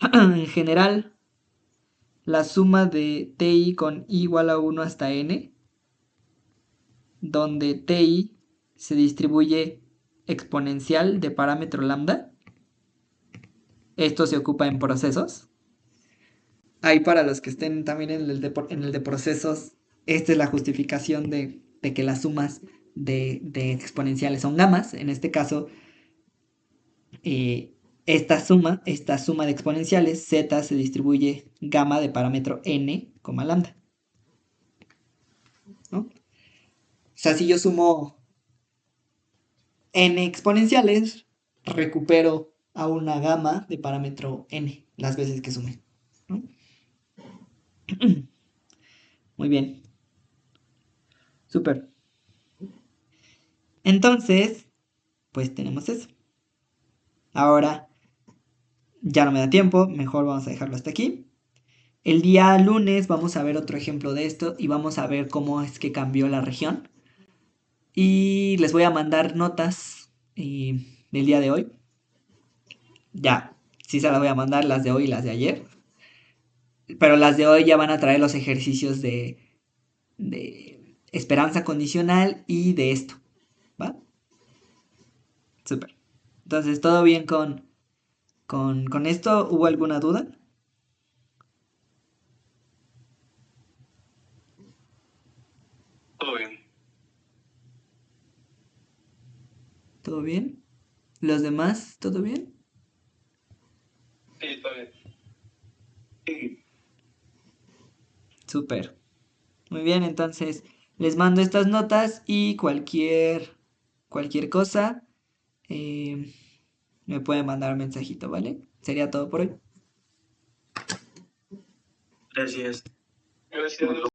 en general la suma de ti con i igual a 1 hasta n, donde ti se distribuye exponencial de parámetro lambda, esto se ocupa en procesos. Ahí para los que estén también en el de procesos, esta es la justificación de que las sumas de exponenciales son gamas. En este caso, esta suma de exponenciales, z se distribuye gamma de parámetro n, lambda, ¿no? O sea, si yo sumo n exponenciales, recupero a una gama de parámetro n las veces que sume, ¿no? Muy bien. Súper. Entonces, pues tenemos eso. Ahora ya no me da tiempo, mejor vamos a dejarlo hasta aquí. El día lunes vamos a ver otro ejemplo de esto y vamos a ver cómo es que cambió la región. Y les voy a mandar notas del día de hoy. Ya, sí se las voy a mandar, las de hoy y las de ayer. Pero las de hoy ya van a traer los ejercicios de esperanza condicional y de esto. ¿Va? Súper. Entonces, ¿todo bien con esto? ¿Hubo alguna duda? Todo bien. ¿Todo bien? ¿Los demás? ¿Todo bien? Sí, todo bien. Sí. Súper. Muy bien, entonces les mando estas notas y cualquier cosa eh, me pueden mandar un mensajito, ¿vale? Sería todo por hoy. Gracias. Gracias.